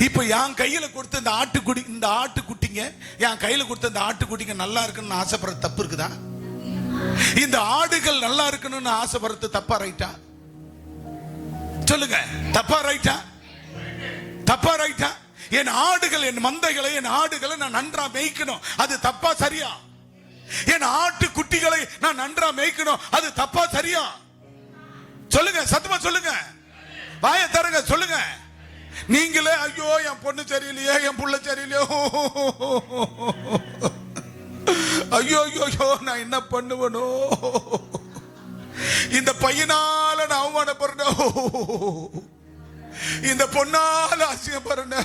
இப்ப என் கையில கொடுத்த இந்த ஆட்டுக்குட்டிங்க, என் கையில கொடுத்த இந்த ஆட்டுக்குட்டிங்க நல்லா இருக்குன்னு ஆசைப்படுறது தப்பு இருக்குதா? இந்த ஆடுகள் நல்லா இருக்கணும்னு ஆசைப்படுறது தப்பா ரைட்டா? சொல்லுங்க. தப்பா ரைட்டா? தப்பா ரைட்டா? என் ஆடுகள், என் மந்தைகளை, என் ஆடுகளை நான் நன்றா மேய்க்கணும். அது தப்பா சரியா? என் ஆட்டு குட்டிகளை நான் நன்றா மேய்க்கணும். அது தப்பா சரியா? சொல்லுங்க, சத்தமா சொல்லுங்க, வாயை தருங்க, சொல்லுங்க. நீங்களே ஐயோ என் பொண்ணு சரியில்லையே, என் புள்ள சரியில்லையோ, ஐயோ ஐயோ ஐயோ நான் என்ன பண்ணுவனோ, இந்த பையனால நான் அவமானப்படுறேன், இந்த பொண்ணால அசிங்கப்படுறேன்.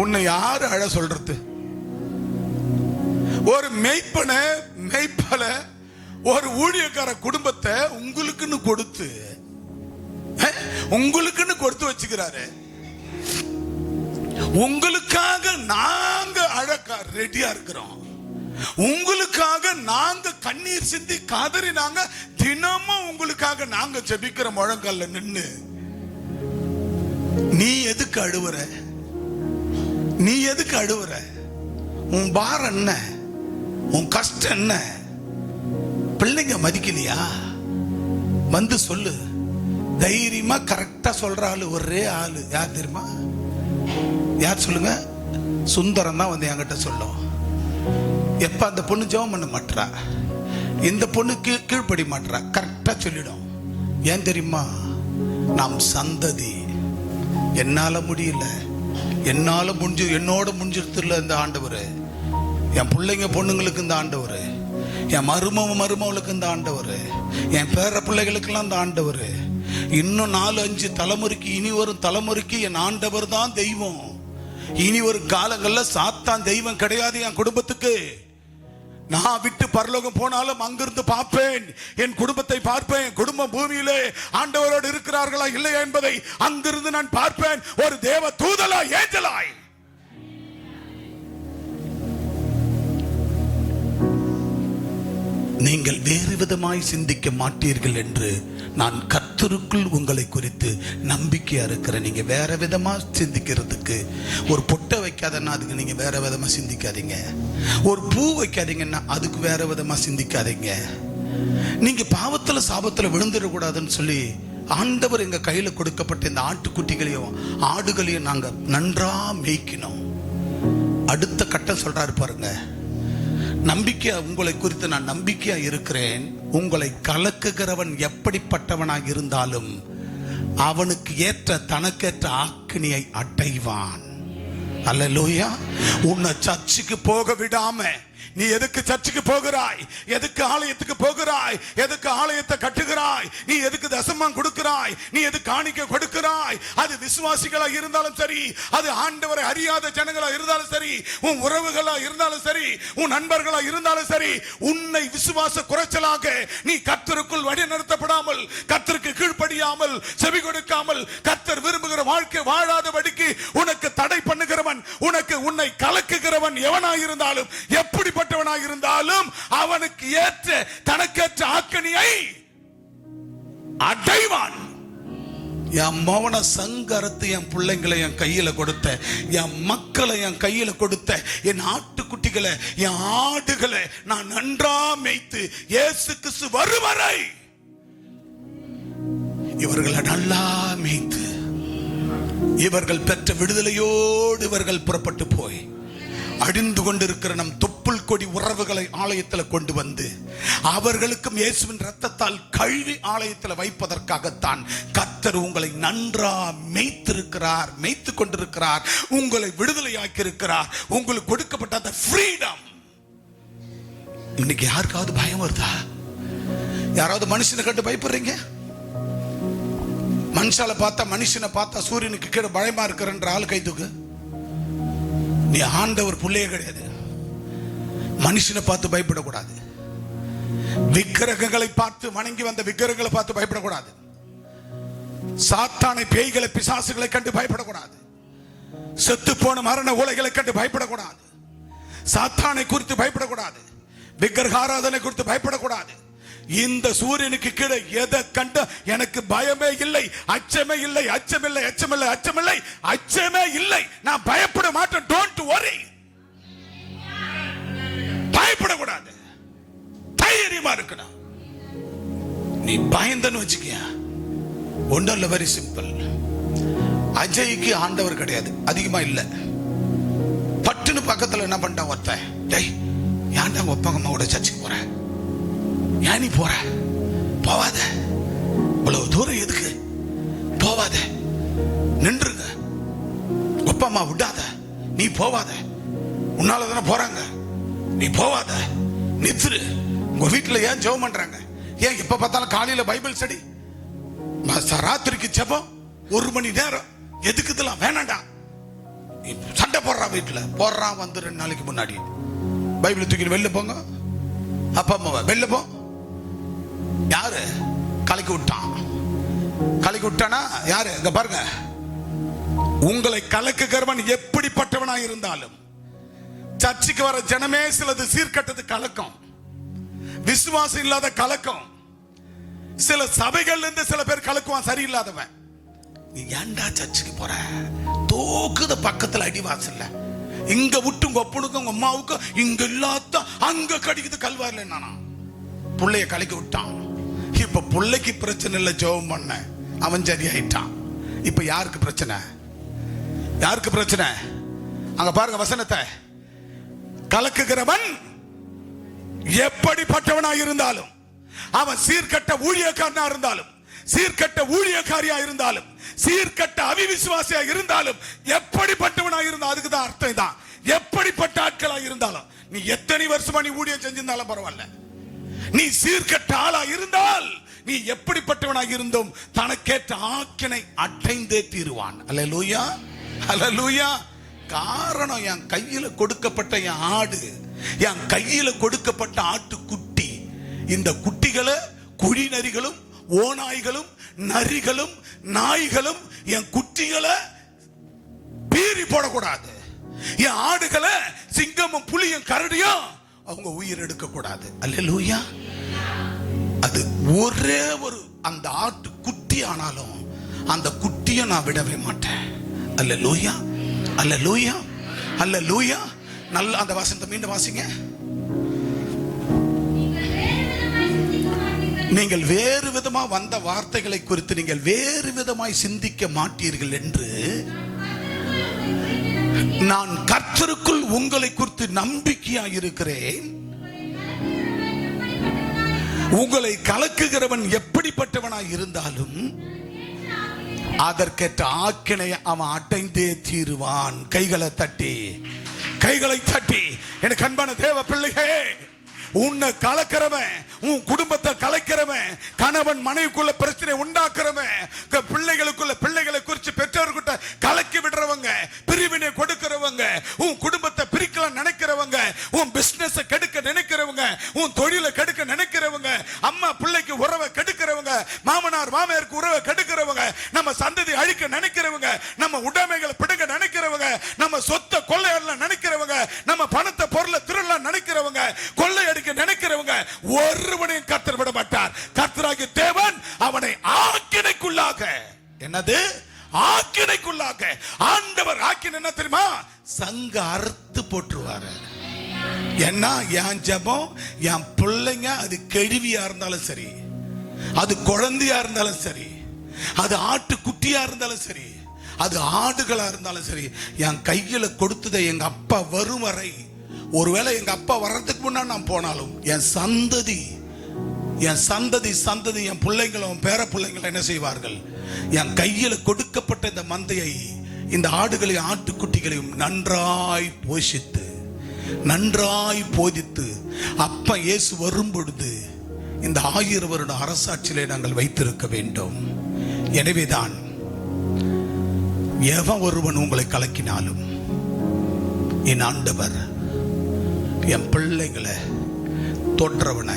உன்னை யாரு அழ சொல்றது? ஒரு மெய்ப்பல ஒரு ஊழியக்கார குடும்பத்தை உங்களுக்குன்னு கொடுத்து வச்சுக்கிறாரு. உங்களுக்காக நாங்க அழக்க ரெடியா இருக்கிறோம். உங்களுக்காக நாங்க கண்ணீர் சிந்தி காதறி நாங்க தினமும் உங்களுக்காக நாங்க ஜெபிக்கிற முழங்கல்ல நின்னு நீ எதுக்கு அழுவுற? நீ எதுக்கு அழுவுற? உன் பாரம் என்ன? உன் கஷ்டம் என்ன? பிள்ளைங்க மதிக்கலையா? வந்து சொல்லு. தைரியமா கரெக்டா சொல்ற ஆளு ஒரே ஆளு யார் தெரியுமா? யார் சொல்லுங்க? சுந்தரம் தான் வந்து என்கிட்ட சொல்லும். எப்ப அந்த பொண்ணு ஜெபம் பண்ண மாட்டா, இந்த பொண்ணு கீழ்ப்படி மாட்டா, கரெக்டா சொல்லிடும். ஏன் தெரியுமா? நாம் சந்ததி, என்னால முடியல, என்னால முடிஞ்சு, என்னோட முடிஞ்சிருத்துல இந்த ஆண்டவர், என் பிள்ளைங்க பொண்ணுங்களுக்கு இந்த ஆண்டவர், என் மருமவளுக்கு இந்த ஆண்டவர், என் பேர பிள்ளைகளுக்கெல்லாம் இந்த ஆண்டவர், இன்னும் 4-5 தலைமுறைக்கு, இனி வரும் தலைமுறைக்கு என் ஆண்டவர் தான் தெய்வம். இனி ஒரு காலங்கள்ல சாத்தான் தெய்வம் கிடையாது என் குடும்பத்துக்கு. நான் விட்டு பரலோகம் போனாலும் அங்கிருந்து பார்ப்பேன், என் குடும்பத்தை பார்ப்பேன். குடும்பம் பூமியிலே ஆண்டவரோடு இருக்கிறார்களா இல்லையா என்பதை அங்கிருந்து நான் பார்ப்பேன். ஒரு தேவ தூதலா, ஏஞ்சலாய். நீங்கள் வேறு விதமாய் சிந்திக்க மாட்டீர்கள் என்று நான் கர்த்தருக்குள் உங்களை குறித்து நம்பிக்கையா இருக்கிறேன். நீங்க வேற விதமா சிந்திக்கிறதுக்கு, ஒரு பொட்டை வைக்காதன்னா அதுக்கு நீங்க வேற விதமா சிந்திக்காதீங்க. ஒரு பூ வைக்காதீங்கன்னா அதுக்கு வேற விதமா சிந்திக்காதீங்க. நீங்க பாவத்துல சாபத்துல விழுந்துடக்கூடாதுன்னு சொல்லி ஆண்டவர் எங்க கையில கொடுக்கப்பட்ட இந்த ஆட்டுக்குட்டிகளையும் ஆடுகளையும் நாங்க நன்றா மேய்க்கணும். அடுத்த கட்டம் சொல்றாரு பாருங்க, நம்பிக்கையா உங்களை குறித்து நான் நம்பிக்கையா இருக்கிறேன். உங்களை கலக்குகிறவன் எப்படிப்பட்டவனாக இருந்தாலும் அவனுக்கு ஏற்ற தனக்கேற்ற ஆக்கினியை அடைவான். அல்லேலூயா. உன்னை சர்ச்சுக்கு போக விடாம, நீ எதுக்கு சர்ச்சுக்கு போகிறாய்? எதுக்கு ஆலயத்துக்கு போகிறாய்? எதுக்கு ஆலயத்தை கட்டுகிறாய்? நீ எதுக்கு தசமம் கொடுக்கிறாய்? நீ எதுக்கு காணிக்க கொடுக்கிறாய்? அது விசுவாசிகளா இருந்தாலும் சரி, அது ஆண்டவரை அறியாத ஜனங்களா இருந்தாலும் சரி, உன் உறவுகளா இருந்தாலும் சரி, உன் நண்பர்களா இருந்தாலும் சரி, உன்னை விசுவாச குறைச்சலாக நீ கர்த்தருக்குள் வழி நடத்தப்படாமல், கர்த்தருக்கு கீழ்ப்படியாமல், செவி கொடுக்காமல், கர்த்தர் விரும்புகிற வாழ்க்கை வாழாதபடிக்கு உனக்கு தடை பண்ணுகிறவன், உன்னை கலக்குகிறவன் எவனாயிருந்தாலும், எப்படிப்பட்டவனாக இருந்தாலும் அவனுக்கு ஏற்ற தனக்கேற்ற ஆக்கணியை அடைவான். என் மௌன சங்கரத்தை என் பிள்ளைங்களை என் கையில கொடுத்த, என் மக்களை என் கையில கொடுத்த, என் ஆட்டுக்குட்டிகளை, என் ஆடுகளை நான் நன்றா மேய்த்து இயேசு கிறிஸ்து வருவரை இவர்களை நல்லா மேய்த்து, இவர்கள் பெற்ற விடுதலையோடு இவர்கள் புறப்பட்டு போய் அழிந்து கொண்டிருக்கிற நம் தொப்புள் கொடி உறவுகளை ஆலயத்தில் கொண்டு வந்து அவர்களுக்கும் இயேசுவின் இரத்தத்தால் கழுவி ஆலயத்தில் வைப்பதற்காகத்தான் கர்த்தர் உங்களை நன்றா மேய்த்திருக்கிறார், மேய்த்து கொண்டிருக்கிறார், உங்களை விடுதலையாக்கி இருக்கிறார். உங்களுக்கு கொடுக்கப்பட்ட அந்த ஃப்ரீடம். இன்னைக்கு யாருக்காவது பயம் வருதா? யாராவது மனுஷனை கண்டு பயப்படுறீங்க? மனுஷால பார்த்தா, மனுஷனை பார்த்தா சூரியனுக்கு கீழே பயமா இருக்கிறன்ற ஆள் கை தூக்கு. நீ ஆண்டவர் பிள்ளையே கிடையாது. மனுஷனை பார்த்து பயப்படக்கூடாது. விக்கிரகங்களை பார்த்து வணங்கி வந்த விக்கிரகங்களை பார்த்து பயப்படக்கூடாது. சாத்தானை, பேய்களை, பிசாசுகளை கண்டு பயப்படக்கூடாது. செத்து போன மரண உலைகளை கண்டு பயப்படக்கூடாது. சாத்தானை குறித்து பயப்படக்கூடாது. விக்கிரக ஆராதனை குறித்து பயப்படக்கூடாது. இந்த சூரியனுக்கு கீழே எதை கண்ட எனக்கு பயமே இல்லை, அச்சமே இல்லை, அச்சமில்லை, அச்சமில்லை, அச்சமில்லை, அச்சமே இல்லை. நான் பயப்பட மாட்டேன். Don't worry. பயப்படக்கூடாது. தைரியமா இருக்கணும். நீ பயந்தன்னு வச்சுக்கிய, ஒன்றும் இல்லை, வெரி சிம்பிள். அஜய்க்கு ஆண்டவர் கிடையாது, அதிகமா இல்ல. பட்டுன்னு பக்கத்துல என்ன பண்ணிட்டான் ஒருத்தன், டேய் ஏன்டா ஒப்பங்கம்மா கூட சர்ச்சுக்கு போற, ஏன் நீ போற, போவாத, இவ்வளவு தூரம் எதுக்கு, போவாத, நின்றுங்க, ஒப்பம்மா விடாத, நீ போவாத, உன்னாலதானே போறாங்க, நீ போவாத, நித்துரு. உங்க வீட்டுல ஏன் ஜெபம் பண்றாங்க, ஏன் எப்ப பார்த்தாலும் காலையில பைபிள் ஸ்டடி, ராத்திரிக்கு ஜெபம் 1 மணி நேரம், எதுக்கு இதெல்லாம் வேணாண்டா. சண்டை போடுறான், வீட்டுல போடுறான், வந்து 2 நாளைக்கு முன்னாடி பைபிள் தூக்கிட்டு வெளில போங்க, அப்பா அம்மாவை வெளில போ. யாரு கலக்கி விட்டான்? கலக்கி விட்டானா யாரு? இங்க பாருங்க, உங்களை கலக்குகிறவன் எப்படிப்பட்டவனா இருந்தாலும், சர்ச்சுக்கு வர ஜனமே சிலது சீர்கட்டது கலக்கம், விசுவாசம் இல்லாத கலக்கம். சில சபைகள்ல இருந்து சில பேர் கலக்குவான், சரியில்லாதவன். நீ ஏன்டா சர்ச்சுக்கு போற, தோக்குத பக்கத்துல அடிவாசல்ல, இங்க விட்டு உங்க அப்பனுக்கும் உங்க அம்மாவுக்கும் இங்க இல்லாத அங்க கடிக்குது கல்வாரில். நானா புள்ளைய கலக்கி விட்டான். இப்ப புள்ளைக்கு பிரச்சனை இல்ல, ஜெபம் பண்ண அவன் சரியாயிட்டான். இப்ப யாருக்கு பிரச்சனை? யாருக்கு பிரச்சனை? அங்க பாருங்க வசனத்தை, கலக்குகிறவன் எப்படிப்பட்டவனாக இருந்தாலும், அவன் சீர்கட்ட ஊழியக்காரனா இருந்தாலும், சீர்கட்ட ஊழியக்காரியா இருந்தாலும், சீர்கட்ட அவிவிசுவாசியா இருந்தாலும், எப்படிப்பட்டவனாக இருந்தாலும், அதுக்கு தான் அர்த்தம் தான். எப்படிப்பட்ட ஆட்களா இருந்தாலும், நீ எத்தனை வருஷமா நீ ஊழியம் செஞ்சிருந்தாலும் பரவாயில்ல, நீ சீர்கட்ட ஆளா இருந்தால், நீ எப்படிப்பட்டவனாக இருந்தும் தனக்கேற்ற ஆக்கினை அடைந்தே தீருவான். அல்லேலூயா, அல்லேலூயா. காரணம், என் கையில கொடுக்கப்பட்ட என் ஆடு, என் கையில கொடுக்கப்பட்ட ஆட்டு குட்டி, இந்த குட்டிகளை குழி நரிகளும் ஓநாய்களும் நரிகளும் நாய்களும் என் குட்டிகளை பீறி போடக்கூடாது. என் ஆடுகளை சிங்கமும் புலியும் கரடியும் அவங்க உயிர் எடுக்க கூடாது. அல்லேலூயா. அது ஒரே ஒரு அந்த ஆட்டு குட்டி ஆனாலும் அந்த குட்டியை நான் விடவே மாட்டேன். அல்லேலூயா, அல்லேலூயா, அல்லேலூயா. நல்ல அந்த வாசனத்தை மீண்டும் வாசிங்க. நீங்கள் வேறு விதமா வந்த வார்த்தைகளை குறித்து நீங்கள் வேறு விதமாய் சிந்திக்க மாட்டீர்கள் என்று நான் கர்த்தருக்குள் உங்களை குறித்து நம்பிக்கையாக இருக்கிறேன். உங்களை கலக்குகிறவன் எப்படிப்பட்டவனாய் இருந்தாலும் அதற்கேற்ற ஆக்கினை அவன் அடைந்தே தீருவான். கைகளை தட்டி, கைகளை தட்டி, எனக்கு அன்பான தேவ பிள்ளைகளே, உன்னை கலக்கிறவன், உன் குடும்பத்தை கலைக்கிறவன், கணவன் மனைவிக்குள்ள பிரச்சனை உண்டாக்குறவன், பிள்ளைகளை குறித்து பெற்றோர்கிட்ட கலக்கி விடுறவங்க, பிரிவினை கொடுக்கிறவங்க, உன் குடும்பத்தை பிரிக்கலாம் நினைக்கிறவங்க, உன் பிசினஸ் கெடுக்க நினைக்கிறவங்க, உன் தொழிலை கெடுக்க நினைக்கிறவங்க, அம்மா பிள்ளைக்கு உறவை கெடுக்கிறவங்க, மாமனார் மாமியாருக்கு உறவை கெடுக்கிறவங்க, நம்ம சந்ததி அழிக்க நினைக்கிறவங்க, நம்ம உடைமைகளை பிடுங்க நினைக்கிறவங்க, நம்ம சொத்தை கொள்ளையடல நினைக்கிறவங்க, நம்ம பணத்தை பொருளை திருடலாம் நினைக்கிறவங்க, கொள்ளையடிக்க நினைக்கிறவங்க, ஒருவனையும் கர்த்தர் விட மாட்டார். கர்த்தராகிய தேவன் அவனை ஆக்கினைக்குள்ளாக, என்னது ஆக்கினைக்குள்ளாக, ஆண்டவர் ஆக்கினை என்ன தெரியுமா? சங்க அறுத்து போட்டுருவாரு. என்ன என் ஜெபம், என் பிள்ளைங்க அது கேள்வியா இருந்தாலும் சரி, அது குழந்தையா இருந்தாலும் சரி, அது ஆட்டு குட்டியா இருந்தாலும் சரி, அது ஆடுகளா இருந்தாலும் சரி, என் கையில கொடுத்ததை எங்க அப்பா வரும் வரை, ஒருவேளை எங்க அப்பா வர்றதுக்கு முன்னாடி நான் போனாலும், என் சந்ததி என் பிள்ளைங்களும் பேர பிள்ளைங்களும் என்ன செய்வார்கள்? என் கையில கொடுக்கப்பட்ட இந்த மந்தையை, இந்த ஆடுகளையும் ஆட்டுக்குட்டிகளையும் நன்றாய் போஷித்து, நன்றாய் போதித்து, அப்ப இயேசு வரும் பொழுது இந்த 1000 வருட அரசாட்சியிலே நாங்கள் வைத்திருக்க வேண்டும். எனவேதான் எவன் ஒருவன் உங்களை கலக்கினாலும், என் ஆண்டவர் என் பிள்ளைகளை தொன்றவனை,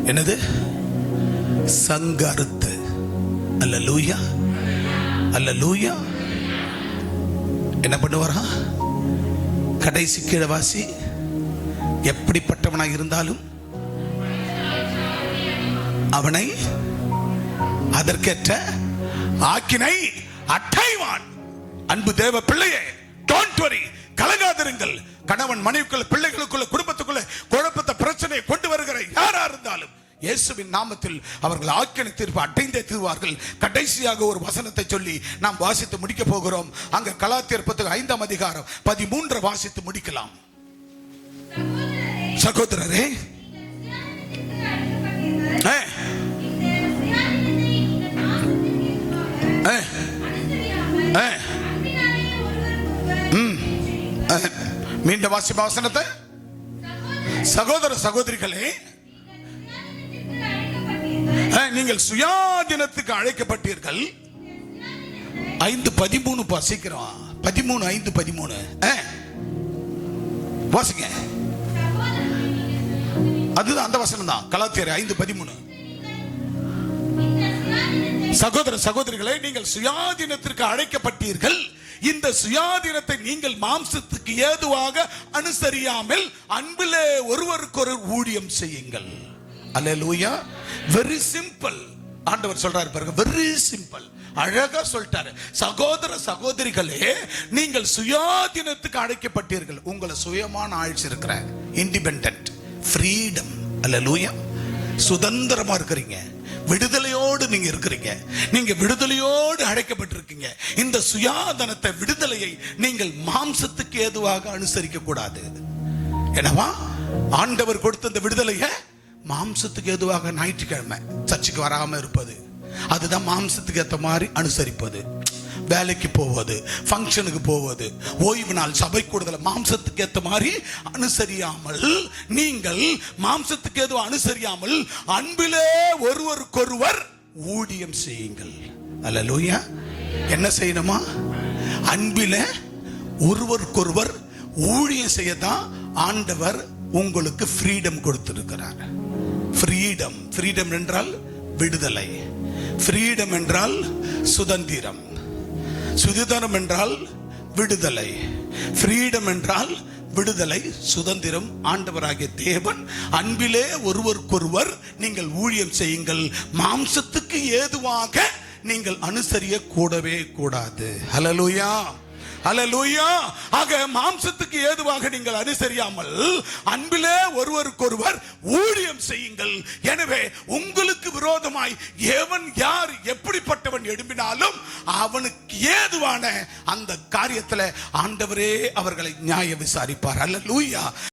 என்னது சங்கருத்து, அல்லேலூயா, அல்லேலூயா, என்ன பண்ணுவாரா? கடைசி கீழவாசி எப்படிப்பட்டவனாக இருந்தாலும் அவனை அதற்கேற்ற ஆக்கினை அடைவான். அன்பு தேவ பிள்ளையே, டோன்ட் வரி, கலங்காதிருங்கள். கணவன் மனைவிக்குள்ள, பிள்ளைகளுக்குள்ள, குடும்பத்துக்குள்ள குழப்பத்தை, பிரச்சனையை கொண்டு வருகிற யாரா இருந்தாலும் இயேசுவின் நாமத்தில் அவர்கள் ஆக்கினை தீர்ப்பு அடைந்தே தீர்வார்கள். கடைசியாக ஒரு வசனத்தை சொல்லி நாம் வாசித்து முடிக்க போகிறோம். அங்க கலாத்தியர் 5ஆம் அதிகாரம் 13 வாசித்து முடிக்கலாம். சகோதரரே, மீண்டும் வாசிப்பா வசனத்தை. சகோதர சகோதரிகளே, நீங்கள் சுயாதீனத்துக்கு அழைக்கப்பட்டீர்கள். 5:13 வாசிக்கிறோம். 13:5-13 வாசிங்க. அதுதான் அந்த வசனம் தான். கலாத்தியர் 5:13. சகோதர சகோதரிகளே, நீங்கள் சுயாதீனத்திற்கு அழைக்கப்பட்டீர்கள். இந்த சுயாதீனத்தை நீங்கள் மாம்சத்துக்கு ஏதுவாக அனுசரியாமல் அன்பிலே ஒருவருக்கொரு ஊழியம் செய்யுங்கள். அல்லேலூயா. Very simple. ஆண்டவர் சொல்றாரு பாருங்க, வெரி சிம்பிள். அழகா சொல்லிட்டாரு. சகோதர சகோதரிகளே, நீங்கள் சுயாதீனத்துக்கு அழைக்கப்பட்டீர்கள். உங்களை சுயமான ஆட்சி இருக்கிற இண்டிபெண்டன்ட் ஃப்ரீடம். அல்லேலூயா. சுதந்திரமா இருக்கிறீங்க, விடுதலையோடு நீங்க இருக்கிறீங்க. நீங்க விடுதலையோடு அழைக்கப்பட்டிருக்கீங்க. இந்த சுயாதீனத்தை, விடுதலையை நீங்கள் மாம்சத்துக்கு ஏதுவாக அனுசரிக்க கூடாது. என்னவா? ஆண்டவர் கொடுத்த இந்த விடுதலையை மாம்சத்துக்கு ஏதுவாக ஞாயிற்றுக்கிழமை சர்ச்சுக்கு வராம இருப்பது, அதுதான் மாம்சத்துக்கு ஏற்ற மாதிரி அனுசரிப்பது. வேலைக்கு போவது, ஃபங்க்ஷனுக்கு போவது, ஓய்வு நாள், சபை கூடுதல், மாம்சத்துக்கு ஏற்ற மாதிரி அனுசரியாமல், நீங்கள் மாம்சத்துக்கு ஏதோ அனுசரியாமல் அன்பிலே ஒருவருக்கொருவர் ஊழியம் செய்யுங்கள். அல்லேலூயா. என்ன செய்யணுமா? அன்பிலே ஒருவருக்கொருவர் ஊழியம் செய்யதான் ஆண்டவர் உங்களுக்கு ஃப்ரீடம் கொடுத்திருக்கிறார். ஃப்ரீடம். ஃப்ரீடம் என்றால் விடுதலை. ஃப்ரீடம் என்றால் சுதந்திரம். சுதந்திரம் என்றால் விடுதலை. ஃப்ரீடம் என்றால் விடுதலை, சுதந்திரம். ஆண்டவராகிய தேவன் அன்பிலே ஒருவருக்கொருவர் நீங்கள் ஊழியம் செய்யுங்கள். மாம்சத்துக்கு ஏதுவாக நீங்கள் அனுசரிய கூடவே கூடாது. ஹல்லேலூயா. அல்லேலூயா. ஆக மாம்சத்துக்கு ஏதுவாக நீங்கள் அனுசரியாமல் அன்பிலே ஒருவருக்கொருவர் ஊழியம் செய்யுங்கள். எனவே உங்களுக்கு விரோதமாய் எவன் யார் எப்படிப்பட்டவன் எழும்பினாலும் அவனுக்கு ஏதுவான அந்த காரியத்தில் ஆண்டவரே அவர்களை நியாய விசாரிப்பார். அல்லேலூயா.